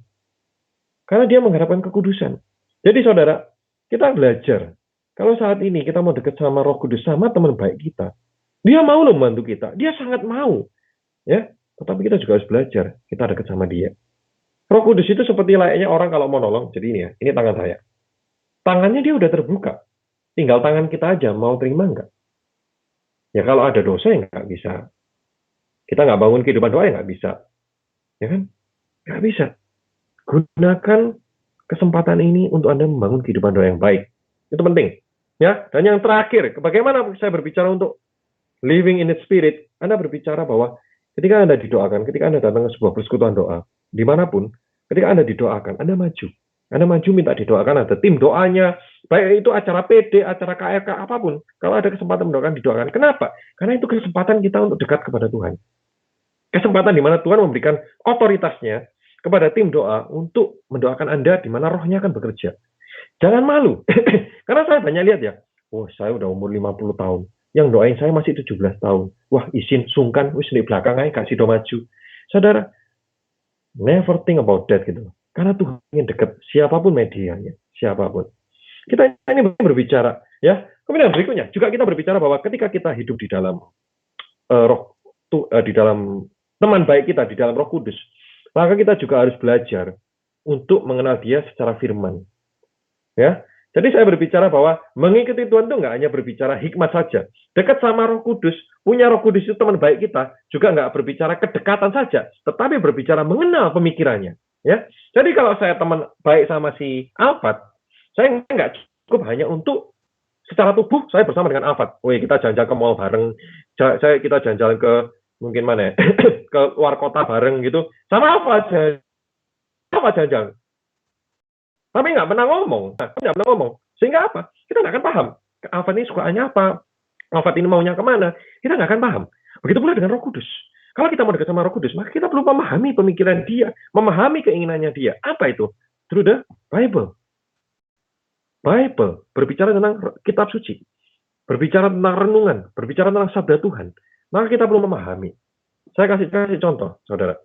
Karena dia mengharapkan kekudusan. Jadi saudara, kita belajar. Kalau saat ini kita mau dekat sama Roh Kudus, sama teman baik kita, dia mau loh membantu kita. Dia sangat mau, ya. Tetapi kita juga harus belajar. Kita dekat sama dia. Roh Kudus itu seperti layaknya orang kalau mau nolong. Jadi ini ya, ini tangan saya. Tangannya dia udah terbuka. Tinggal tangan kita aja mau terima nggak? Ya kalau ada dosa ya nggak bisa. Kita nggak bangun kehidupan doa ya nggak bisa. Ya kan? Nggak bisa. Gunakan kesempatan ini untuk Anda membangun kehidupan doa yang baik. Itu penting. Ya. Dan yang terakhir, bagaimana saya berbicara untuk living in the spirit, Anda berbicara bahwa ketika Anda didoakan, ketika Anda datang ke sebuah persekutuan doa, dimanapun, ketika Anda didoakan, Anda maju. Anda maju minta didoakan, ada tim doanya, baik itu acara PD, acara KRK, apapun. Kalau ada kesempatan mendoakan, didoakan. Kenapa? Karena itu kesempatan kita untuk dekat kepada Tuhan. Kesempatan di mana Tuhan memberikan otoritasnya kepada tim doa untuk mendoakan Anda di mana rohnya akan bekerja. Jangan malu. Karena saya banyak lihat ya, saya udah umur 50 tahun. Yang doain saya masih 17 tahun. Wah, izin sungkan, wis di belakang aja kasih do maju. Saudara, never think about that gitu. Karena Tuhan ingin dekat, siapapun medianya, siapapun. Kita ini berbicara, ya. Kemudian berikutnya, juga kita berbicara bahwa ketika kita hidup di dalam di dalam teman baik kita, di dalam Roh Kudus, maka kita juga harus belajar untuk mengenal dia secara firman. Ya, jadi saya berbicara bahwa mengikuti Tuhan itu nggak hanya berbicara hikmat saja. Dekat sama Roh Kudus, punya Roh Kudus itu teman baik kita, juga nggak berbicara kedekatan saja, tetapi berbicara mengenal pemikirannya. Ya, jadi kalau saya teman baik sama si Alfat, saya nggak cukup hanya untuk secara tubuh saya bersama dengan Alfat. Kita jalan-jalan ke mall bareng, kita jalan-jalan ke mungkin mana ya, ke luar kota bareng gitu, sama Alfat jalan-jalan. Tapi nggak pernah ngomong, Sehingga apa? Kita nggak akan paham. Alfat ini sukaannya apa? Alfat ini maunya kemana? Kita nggak akan paham. Begitu pula dengan Roh Kudus. Kalau kita mau dekat sama Roh Kudus, maka kita perlu memahami pemikiran dia, memahami keinginannya dia. Apa itu? Through the Bible. Bible berbicara tentang kitab suci, berbicara tentang renungan, berbicara tentang sabda Tuhan. Maka kita perlu memahami. Saya kasih contoh, saudara.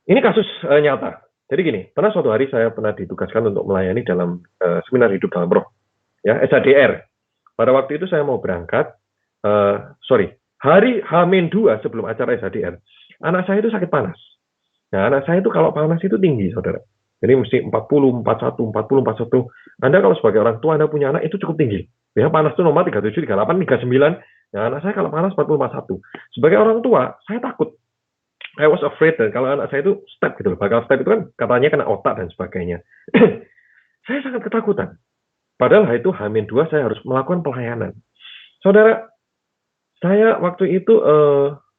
Ini kasus nyata. Jadi gini, pernah suatu hari saya pernah ditugaskan untuk melayani dalam seminar hidup dalam roh, ya, SHDR. Pada waktu itu saya mau berangkat, hari H-2 sebelum acara SHDR, anak saya itu sakit panas. Nah, anak saya itu kalau panas itu tinggi, saudara. Jadi mesti 40, 41, 40, 41. Anda kalau sebagai orang tua, Anda punya anak itu cukup tinggi. Ya, panas itu normal 37, 38, 39. Nah, anak saya kalau panas 40, 41. Sebagai orang tua, saya takut. I was afraid, dan kalau anak saya itu step gitu, bakal step itu kan katanya kena otak dan sebagainya. Saya sangat ketakutan. Padahal itu H-2 saya harus melakukan pelayanan. Saudara, saya waktu itu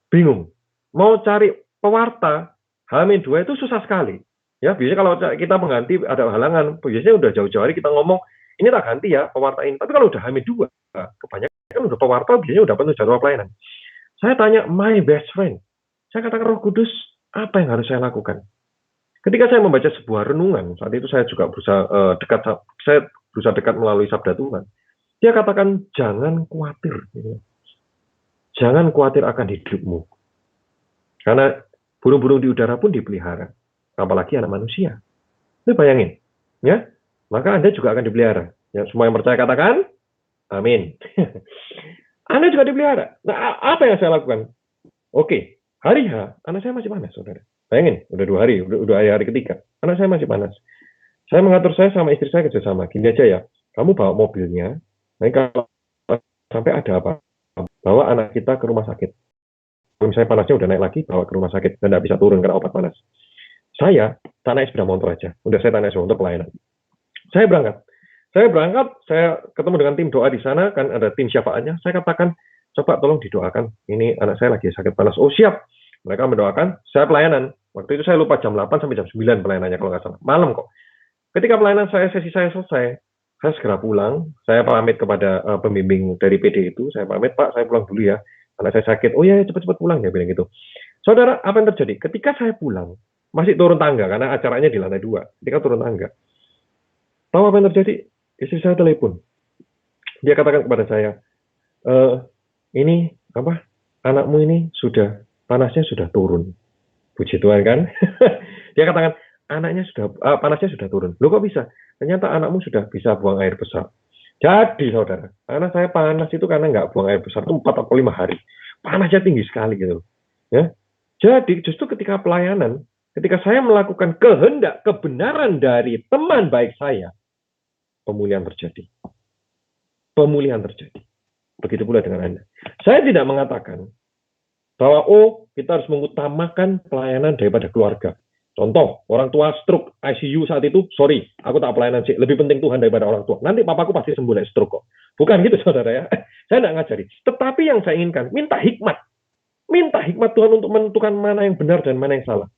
bingung. Mau cari pewarta H-2 itu susah sekali. Ya, biasanya kalau kita mengganti ada halangan, biasanya udah jauh-jauh hari kita ngomong, ini tak ganti ya pewarta ini. Tapi kalau udah H-2, kebanyakan udah pewarta biasanya udah penuh jadwal pelayanan. Saya tanya my best friend. Saya katakan Roh Kudus, apa yang harus saya lakukan? Ketika saya membaca sebuah renungan, saat itu saya juga berusaha dekat melalui sabda Tuhan. Dia katakan, jangan khawatir. Jangan khawatir akan hidupmu. Karena Burung-burung di udara pun dipelihara. Apalagi anak manusia. Ini bayangin. Ya, maka Anda juga akan dipelihara. Ya, semua yang percaya katakan, amin. Anda juga dipelihara. Nah, apa yang saya lakukan? Oke, hari H, anak saya masih panas, saudara. Bayangin, udah 2 hari, udah hari ketiga. Anak saya masih panas. Saya mengatur saya sama istri saya kerjasama. Gini aja ya, kamu bawa mobilnya, nanti kalau sampai ada apa, bawa anak kita ke rumah sakit. Kalau misalnya panasnya udah naik lagi, bawa ke rumah sakit. Dan tidak bisa turun karena obat panas. Saya tak naik sepeda motor aja. Udah saya tak naik sepeda motor pelayanan. Saya berangkat, saya ketemu dengan tim doa di sana, kan ada tim syafaatnya. Saya katakan, coba tolong didoakan. Ini anak saya lagi sakit panas. Oh siap. Mereka mendoakan, saya pelayanan. Waktu itu saya lupa jam 8 sampai jam 9 pelayanannya kalau nggak salah. Malam kok. Ketika pelayanan sesi saya selesai, saya segera pulang. Saya pamit kepada pembimbing dari PD itu. Saya pamit, Pak, saya pulang dulu ya. Anak saya sakit. Oh ya, cepat-cepat pulang ya, bilang gitu. Saudara, apa yang terjadi? Ketika saya pulang, masih turun tangga, karena acaranya di lantai 2. Ketika turun tangga, tahu apa yang terjadi? Istri saya telepon. Dia katakan kepada saya, ini apa? Anakmu ini sudah panasnya sudah turun. Puji Tuhan kan? Dia katakan anaknya sudah panasnya sudah turun. Loh kok bisa? Ternyata anakmu sudah bisa buang air besar. Jadi saudara, anak saya panas itu karena nggak buang air besar itu 4 atau 5 hari. Panasnya tinggi sekali gitu. Ya. Jadi justru ketika pelayanan, ketika saya melakukan kehendak kebenaran dari teman baik saya, pemulihan terjadi. Pemulihan terjadi. Begitu pula dengan Anda. Saya tidak mengatakan bahwa kita harus mengutamakan pelayanan daripada keluarga. Contoh, orang tua stroke ICU saat itu, sorry, aku tak pelayanan sih, lebih penting Tuhan daripada orang tua. Nanti papaku pasti sembuh dari stroke kok. Bukan gitu saudara ya. Saya tidak ngajari. Tetapi yang saya inginkan, minta hikmat. Minta hikmat Tuhan untuk menentukan mana yang benar dan mana yang salah.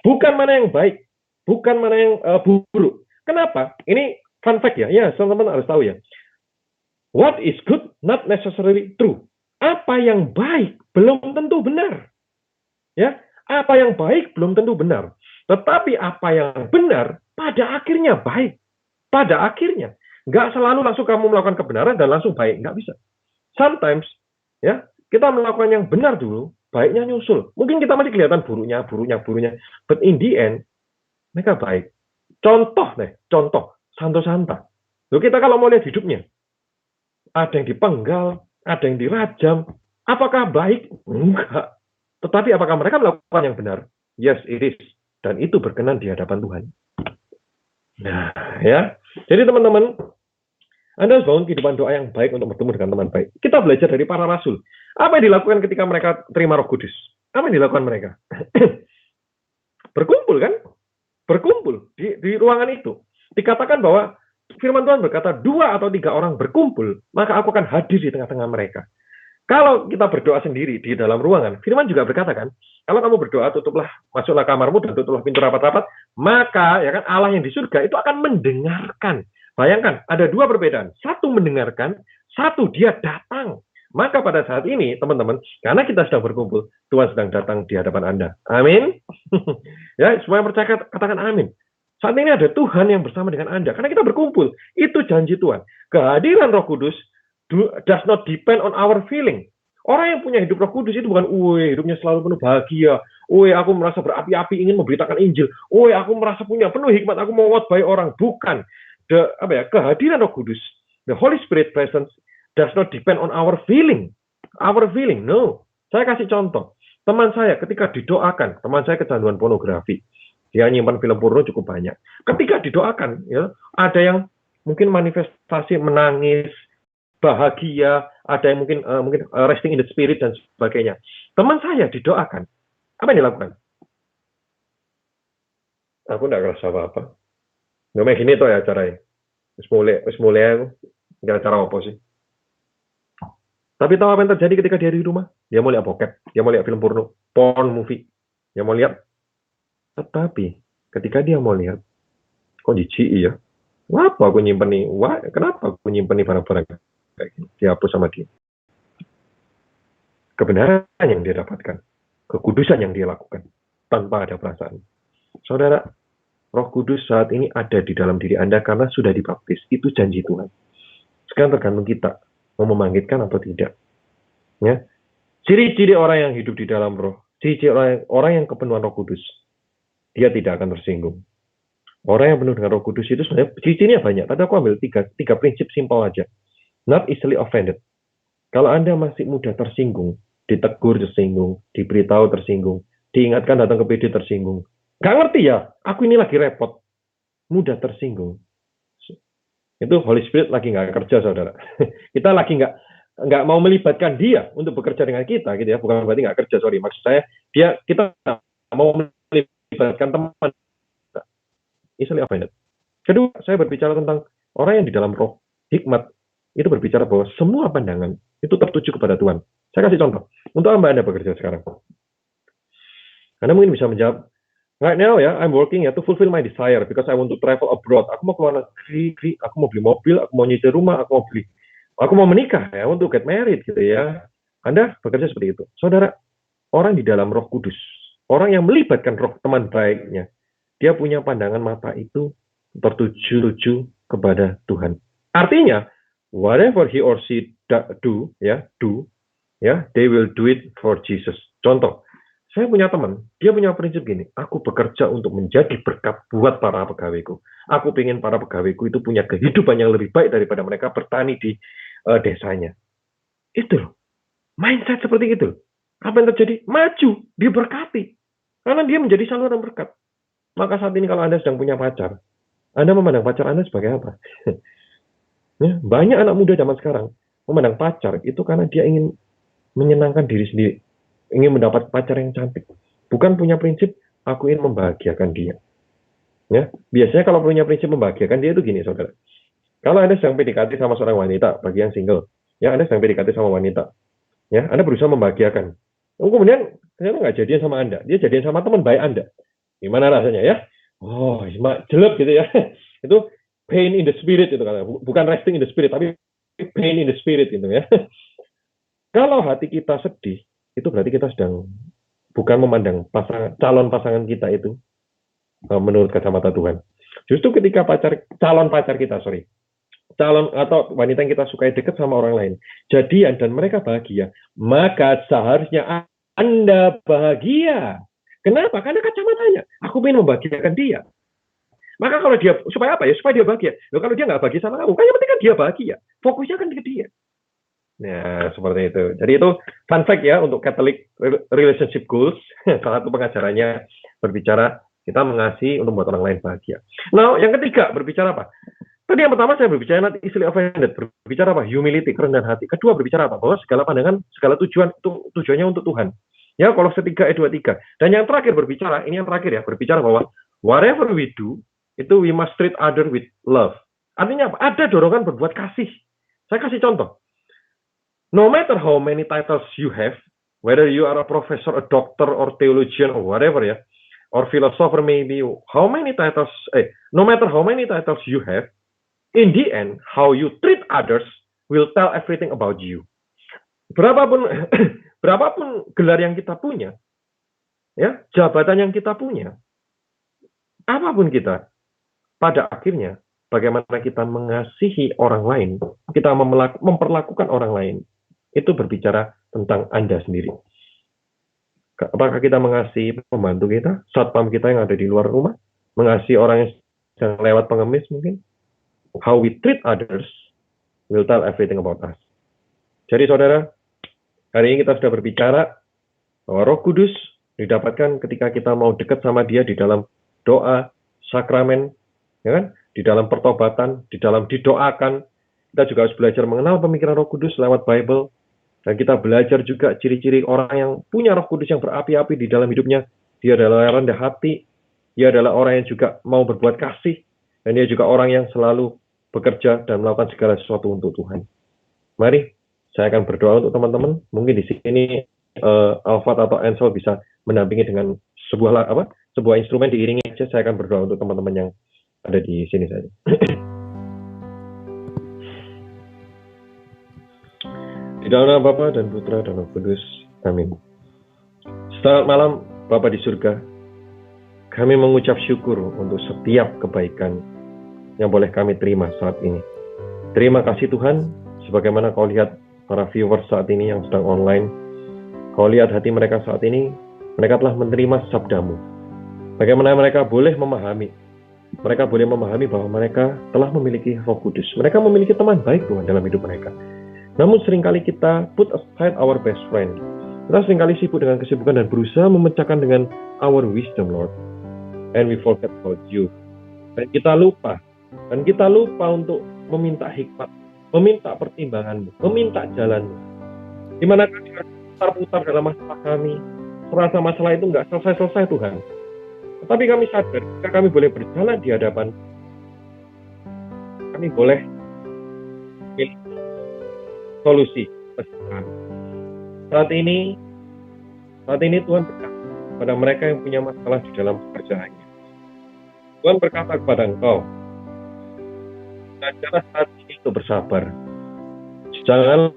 Bukan mana yang baik, bukan mana yang buruk. Kenapa? Ini fun fact ya, teman-teman harus tahu ya. What is good, not necessarily true. Apa yang baik belum tentu benar. Ya, apa yang baik belum tentu benar. Tetapi apa yang benar pada akhirnya baik. Pada akhirnya, nggak selalu langsung kamu melakukan kebenaran dan langsung baik, nggak bisa. Sometimes, ya, kita melakukan yang benar dulu, baiknya nyusul. Mungkin kita masih kelihatan buruknya. But in the end, mereka baik. Contoh, Santo Santa. Loh, kita kalau mau lihat hidupnya, ada yang dipenggal, ada yang dirajam. Apakah baik? Enggak. Tetapi apakah mereka melakukan yang benar? Yes, it is. Dan itu berkenan di hadapan Tuhan. Nah, ya. Jadi teman-teman, Anda harus bangun kehidupan doa yang baik untuk bertemu dengan teman baik. Kita belajar dari para rasul. Apa yang dilakukan ketika mereka terima Roh Kudus? Apa yang dilakukan mereka? Berkumpul kan? Berkumpul di ruangan itu. Dikatakan bahwa firman Tuhan berkata, 2 atau 3 orang berkumpul, maka aku akan hadir di tengah-tengah mereka. Kalau kita berdoa sendiri di dalam ruangan, firman juga berkata kan, kalau kamu berdoa, masuklah kamarmu dan tutuplah pintu rapat-rapat, maka ya kan Allah yang di surga itu akan mendengarkan. Bayangkan, ada 2 perbedaan. Satu mendengarkan, satu dia datang. Maka pada saat ini, teman-teman, karena kita sedang berkumpul, Tuhan sedang datang di hadapan Anda. Amin. Ya, semua yang percaya katakan amin. Saat ini ada Tuhan yang bersama dengan Anda. Karena kita berkumpul. Itu janji Tuhan. Kehadiran Roh Kudus does not depend on our feeling. Orang yang punya hidup Roh Kudus itu bukan, hidupnya selalu penuh bahagia. Aku merasa berapi-api ingin memberitakan Injil. Aku merasa punya penuh hikmat. Aku mau ngotbahi orang. Bukan. Kehadiran Roh Kudus, the Holy Spirit presence, does not depend on our feeling. Our feeling, no. Saya kasih contoh. Teman saya ketika didoakan, teman saya kecanduan pornografi. Dia nyimpan film porno cukup banyak. Ketika didoakan, ya, ada yang mungkin manifestasi menangis, bahagia, ada yang mungkin resting in the spirit dan sebagainya. Teman saya didoakan. Apa yang dilakukan? Aku enggak ngerasa apa-apa. Nggak gini tuh ya caranya. Wis mulai aku. Nggak cara apa sih. Tapi tahu apa yang terjadi ketika dia di rumah? Dia mau lihat bokep, dia mau lihat film porn movie. Dia mau lihat. Tetapi ketika dia mau lihat, kok jijik ya? Apa aku nyimpen nih? Kenapa aku nyimpen nih barang-barang kayak gini? Dihapus sama dia. Kebenaran yang dia dapatkan, kekudusan yang dia lakukan, tanpa ada perasaan. Saudara, Roh Kudus saat ini ada di dalam diri Anda karena sudah dibaptis. Itu janji Tuhan. Sekarang tergantung kita mau membangkitkan atau tidak. Ya. Ciri-ciri orang yang hidup di dalam Roh, ciri-ciri orang yang kepenuhan Roh Kudus, dia tidak akan tersinggung. Orang yang penuh dengan Roh Kudus itu sebenarnya ciri-cirinya banyak, tapi aku ambil tiga prinsip simpel aja. Not easily offended. Kalau Anda masih mudah tersinggung, ditegur tersinggung, diberitahu tersinggung, diingatkan datang ke PD tersinggung, nggak ngerti ya, aku ini lagi repot, mudah tersinggung. Itu Holy Spirit lagi nggak kerja, saudara. Kita lagi nggak mau melibatkan dia untuk bekerja dengan kita, gitu ya. Bukan berarti nggak kerja, sorry. Maksud saya, kita mau melibatkan teman. Easily offended. Kedua, saya berbicara tentang orang yang di dalam roh hikmat, itu berbicara bahwa semua pandangan itu tertuju kepada Tuhan. Saya kasih contoh. Untuk Anda bekerja sekarang. Anda mungkin bisa menjawab, right now ya, I'm working to fulfill my desire because I want to travel abroad. Aku mau keluar negeri, aku mau beli mobil, aku mau nyetir rumah, aku mau menikah ya, untuk get married gitu ya. Anda bekerja seperti itu. Saudara, orang di dalam Roh Kudus, orang yang melibatkan roh teman baiknya, dia punya pandangan mata itu tertuju kepada Tuhan. Artinya, whatever he or she do, they will do it for Jesus. Contoh, saya punya teman, dia punya prinsip gini, aku bekerja untuk menjadi berkat buat para pegawaiku. Aku ingin para pegawaiku itu punya kehidupan yang lebih baik daripada mereka bertani di desanya. Itu loh, mindset seperti itu. Apa yang terjadi? Maju, diberkati. Karena dia menjadi saluran berkat. Maka saat ini kalau Anda sedang punya pacar, Anda memandang pacar Anda sebagai apa? Ya, banyak anak muda zaman sekarang memandang pacar itu karena dia ingin menyenangkan diri sendiri, ingin mendapat pacar yang cantik, bukan punya prinsip aku ingin membahagiakan dia. Ya, biasanya kalau punya prinsip membahagiakan dia itu gini, saudara. Kalau Anda sedang PDKT sama seorang wanita, bagi yang single, ya Anda sedang PDKT sama wanita, ya Anda berusaha membahagiakan. Kemudian ternyata nggak jadian sama Anda, dia jadian sama teman baik Anda. Gimana rasanya ya? Oh, jelek gitu ya. Itu pain in the spirit itu kan, bukan resting in the spirit, tapi pain in the spirit gitu ya. Kalau hati kita sedih, itu berarti kita sedang bukan memandang calon pasangan kita itu menurut kacamata Tuhan. Justru ketika calon pacar kita, calon atau wanita yang kita sukai dekat sama orang lain, jadian dan mereka bahagia, maka seharusnya Anda bahagia. Kenapa? Karena kacamatanya. Aku ingin membahagiakan dia. Maka kalau dia, supaya apa ya? Supaya dia bahagia. Loh, kalau dia nggak bahagia sama kamu, kan yang penting kan dia bahagia. Fokusnya kan ke dia. Nah, seperti itu. Jadi itu fun fact ya untuk Catholic Relationship Goals. Salah satu pengajarannya berbicara kita mengasihi untuk membuat orang lain bahagia. Nah, yang ketiga berbicara apa? Tadi yang pertama saya berbicara not easily offended. Berbicara apa? Humility, kerendahan hati. Kedua berbicara apa? Bahwa segala pandangan, segala tujuan itu tujuannya untuk Tuhan. Ya, Kolose 3 ayat 23. Dan yang terakhir berbicara, ini yang terakhir ya, berbicara bahwa whatever we do, itu we must treat other with love. Artinya apa? Ada dorongan berbuat kasih. Saya kasih contoh. No matter how many titles you have, whether you are a professor, a doctor, or theologian, or whatever ya, or philosopher maybe, no matter how many titles you have, in the end, how you treat others will tell everything about you. Berapapun gelar yang kita punya, ya, jabatan yang kita punya, apapun kita, pada akhirnya bagaimana kita mengasihi orang lain, kita memperlakukan orang lain, itu berbicara tentang Anda sendiri. Apakah kita mengasihi pembantu kita, satpam kita yang ada di luar rumah, mengasihi orang yang sedang lewat pengemis mungkin? How we treat others will tell everything about us. Jadi saudara, hari ini kita sudah berbicara bahwa Roh Kudus didapatkan ketika kita mau dekat sama Dia di dalam doa, sakramen, ya kan? Di dalam pertobatan, di dalam didoakan. Kita juga harus belajar mengenal pemikiran Roh Kudus lewat Bible. Dan kita belajar juga ciri-ciri orang yang punya Roh Kudus yang berapi-api di dalam hidupnya. Dia adalah rendah hati, dia adalah orang yang juga mau berbuat kasih, dan dia juga orang yang selalu bekerja dan melakukan segala sesuatu untuk Tuhan. Mari, saya akan berdoa untuk teman-teman. Mungkin di sini Alfat atau Ansel bisa mendampingi dengan sebuah instrumen diiringi aja. Saya akan berdoa untuk teman-teman yang ada di sini saja. Di dalam nama Bapa dan Putra dan Roh Kudus. Amin. Selamat malam Bapa di surga. Kami mengucap syukur untuk setiap kebaikan yang boleh kami terima saat ini. Terima kasih Tuhan, sebagaimana Kau lihat para viewers saat ini yang sedang online. Kau lihat hati mereka saat ini, Mereka telah menerima sabdamu. Bagaimana mereka boleh memahami? Mereka boleh memahami bahwa mereka telah memiliki Roh Kudus. Mereka memiliki teman baik Tuhan dalam hidup mereka. Namun seringkali kita put aside our best friend. Kita seringkali sibuk dengan kesibukan dan berusaha memecahkan dengan our wisdom, Lord. And we forget about you. Dan kita lupa untuk meminta hikmat, meminta pertimbanganmu, meminta jalanmu. Di mana kami putar-putar dalam masalah kami, serasa masalah itu nggak selesai-selesai Tuhan. Tetapi kami sadar, jika kami boleh berjalan di hadapan, kami boleh memilih solusi kami. Saat ini Tuhan berkata kepada mereka yang punya masalah di dalam pekerjaannya. Tuhan berkata kepada engkau, belajarlah saat ini untuk bersabar. Janganlah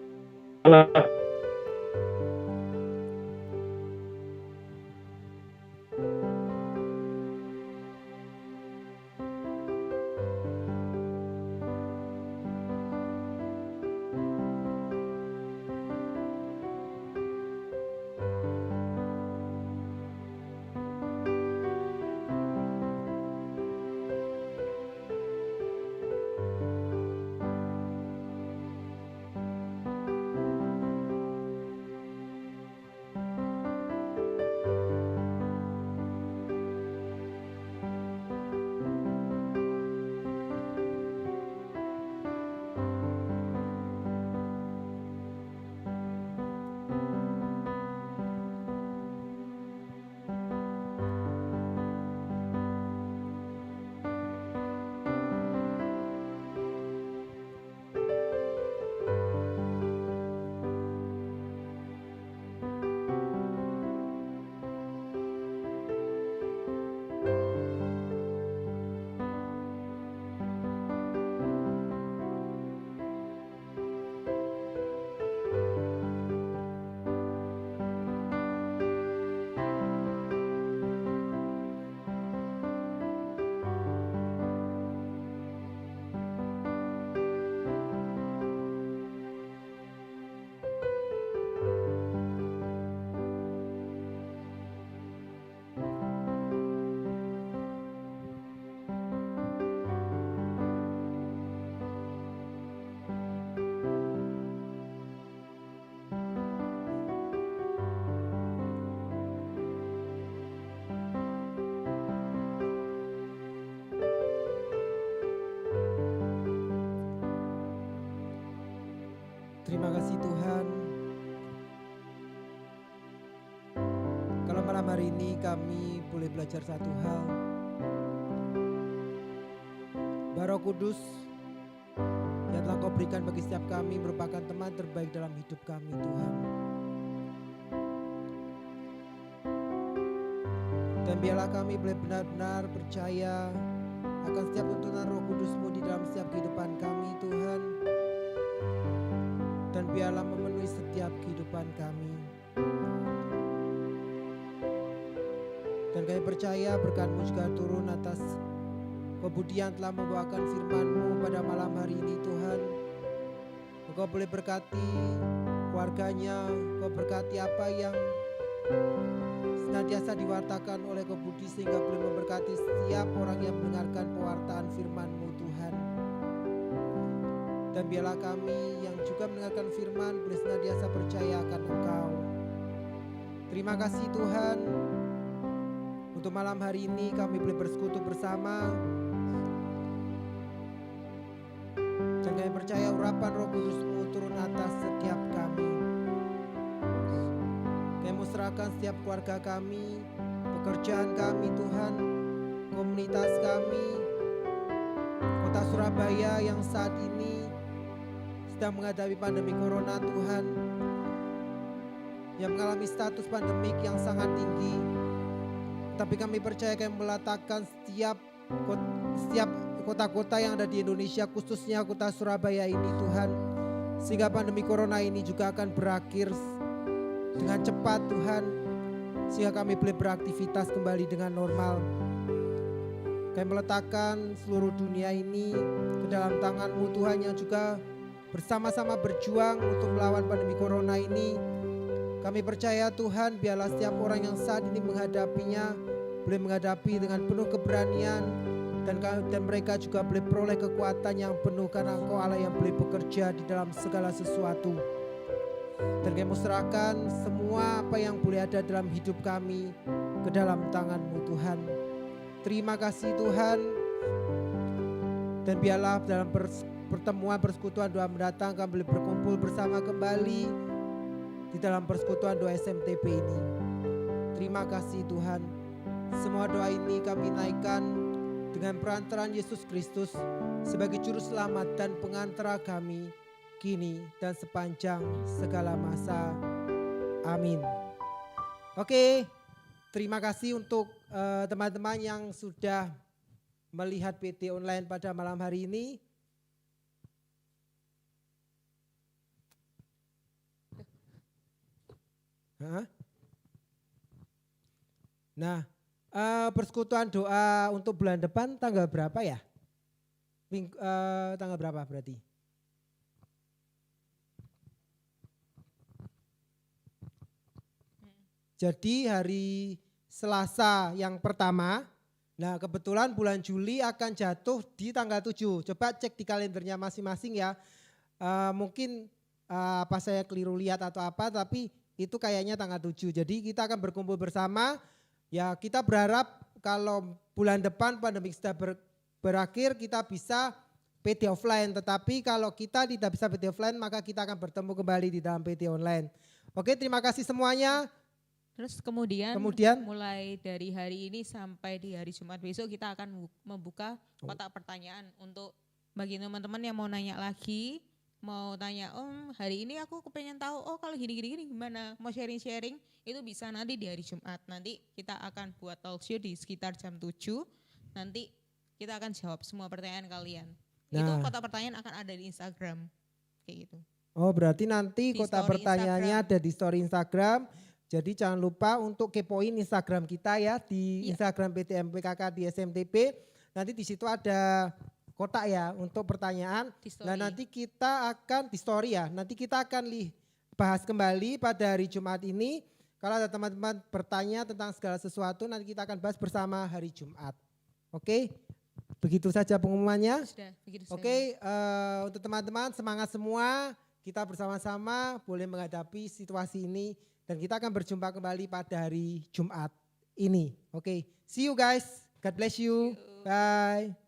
Terima kasih Tuhan. Kalau malam hari ini kami boleh belajar satu hal, bahwa Roh Kudus yang telah Kau berikan bagi setiap kami merupakan teman terbaik dalam hidup kami Tuhan. Dan biarlah kami boleh benar-benar percaya akan setiap tuntunan Roh Kudus-Mu di dalam setiap kehidupan kami Tuhan. Dan biarlah memenuhi setiap kehidupan kami. Dan kami percaya berkat-Mu juga turun atas Kebudi yang telah membawakan firman-Mu pada malam hari ini Tuhan. Engkau boleh berkati keluarganya, Engkau berkati apa yang senantiasa diwartakan oleh Kebudi, sehingga boleh memberkati setiap orang yang mendengarkan pewartaan firman-Mu Tuhan. Dan biarlah kami yang juga mendengarkan firman boleh senantiasa percaya akan Engkau. Terima kasih Tuhan. Untuk malam hari ini kami boleh bersekutu bersama. Dan kami percaya urapan Roh Kudus-Mu turun atas setiap kami. Kami mau serahkan setiap keluarga kami, pekerjaan kami Tuhan, komunitas kami, kota Surabaya yang saat ini sedang menghadapi pandemi corona Tuhan, yang mengalami status pandemik yang sangat tinggi. Tapi kami percaya kami meletakkan setiap kota-kota yang ada di Indonesia, khususnya kota Surabaya ini Tuhan, sehingga pandemi corona ini juga akan berakhir dengan cepat Tuhan, sehingga kami boleh beraktivitas kembali dengan normal. Kami meletakkan seluruh dunia ini ke dalam tangan-Mu Tuhan, yang juga bersama-sama berjuang untuk melawan pandemi corona ini. Kami percaya Tuhan, biarlah setiap orang yang saat ini menghadapinya boleh menghadapi dengan penuh keberanian, dan mereka juga boleh peroleh kekuatan yang penuh karena Engkau Allah yang boleh bekerja di dalam segala sesuatu. Dan kami serahkan semua apa yang boleh ada dalam hidup kami ke dalam tangan-Mu Tuhan. Terima kasih Tuhan. Dan biarlah dalam pertemuan persekutuan doa mendatang kami boleh berkumpul bersama kembali di dalam persekutuan doa SMTP ini. Terima kasih Tuhan. Semua doa ini kami naikkan dengan perantaraan Yesus Kristus sebagai juru selamat dan pengantara kami kini dan sepanjang segala masa. Amin. Oke, terima kasih untuk teman-teman yang sudah melihat PT online pada malam hari ini. Nah, persekutuan doa untuk bulan depan tanggal berapa ya? Tanggal berapa berarti? Jadi hari Selasa yang pertama. Nah, kebetulan bulan Juli akan jatuh di tanggal 7. Coba cek di kalendernya masing-masing ya. Mungkin apa saya keliru lihat atau apa, tapi itu kayaknya tanggal 7. Jadi kita akan berkumpul bersama. Ya, kita berharap kalau bulan depan pandemi sudah berakhir kita bisa PT offline. Tetapi kalau kita tidak bisa PT offline maka kita akan bertemu kembali di dalam PT online. Oke, terima kasih semuanya. Terus kemudian mulai dari hari ini sampai di hari Jumat besok kita akan membuka kotak pertanyaan untuk bagi teman-teman yang mau nanya lagi, mau tanya hari ini aku kepengen tahu kalau gini-gini gimana, mau sharing-sharing itu bisa nanti di hari Jumat. Nanti kita akan buat talk show di sekitar jam 7, nanti kita akan jawab semua pertanyaan kalian. Itu kotak pertanyaan akan ada di Instagram kayak gitu. Oh, berarti nanti kotak pertanyaannya ada di story Instagram. Jadi jangan lupa untuk kepoin Instagram kita ya, di Instagram PT MPKK di SMTP. Nanti di situ ada kotak ya untuk pertanyaan. Nah, nanti kita akan di story ya. Nanti kita akan bahas kembali pada hari Jumat ini. Kalau ada teman-teman bertanya tentang segala sesuatu, nanti kita akan bahas bersama hari Jumat. Oke? Begitu saja pengumumannya. Sudah, begitu Oke, untuk teman-teman semangat semua. Kita bersama-sama boleh menghadapi situasi ini. Dan kita akan berjumpa kembali pada hari Jumat ini. Oke, see you guys. God bless you. Bye.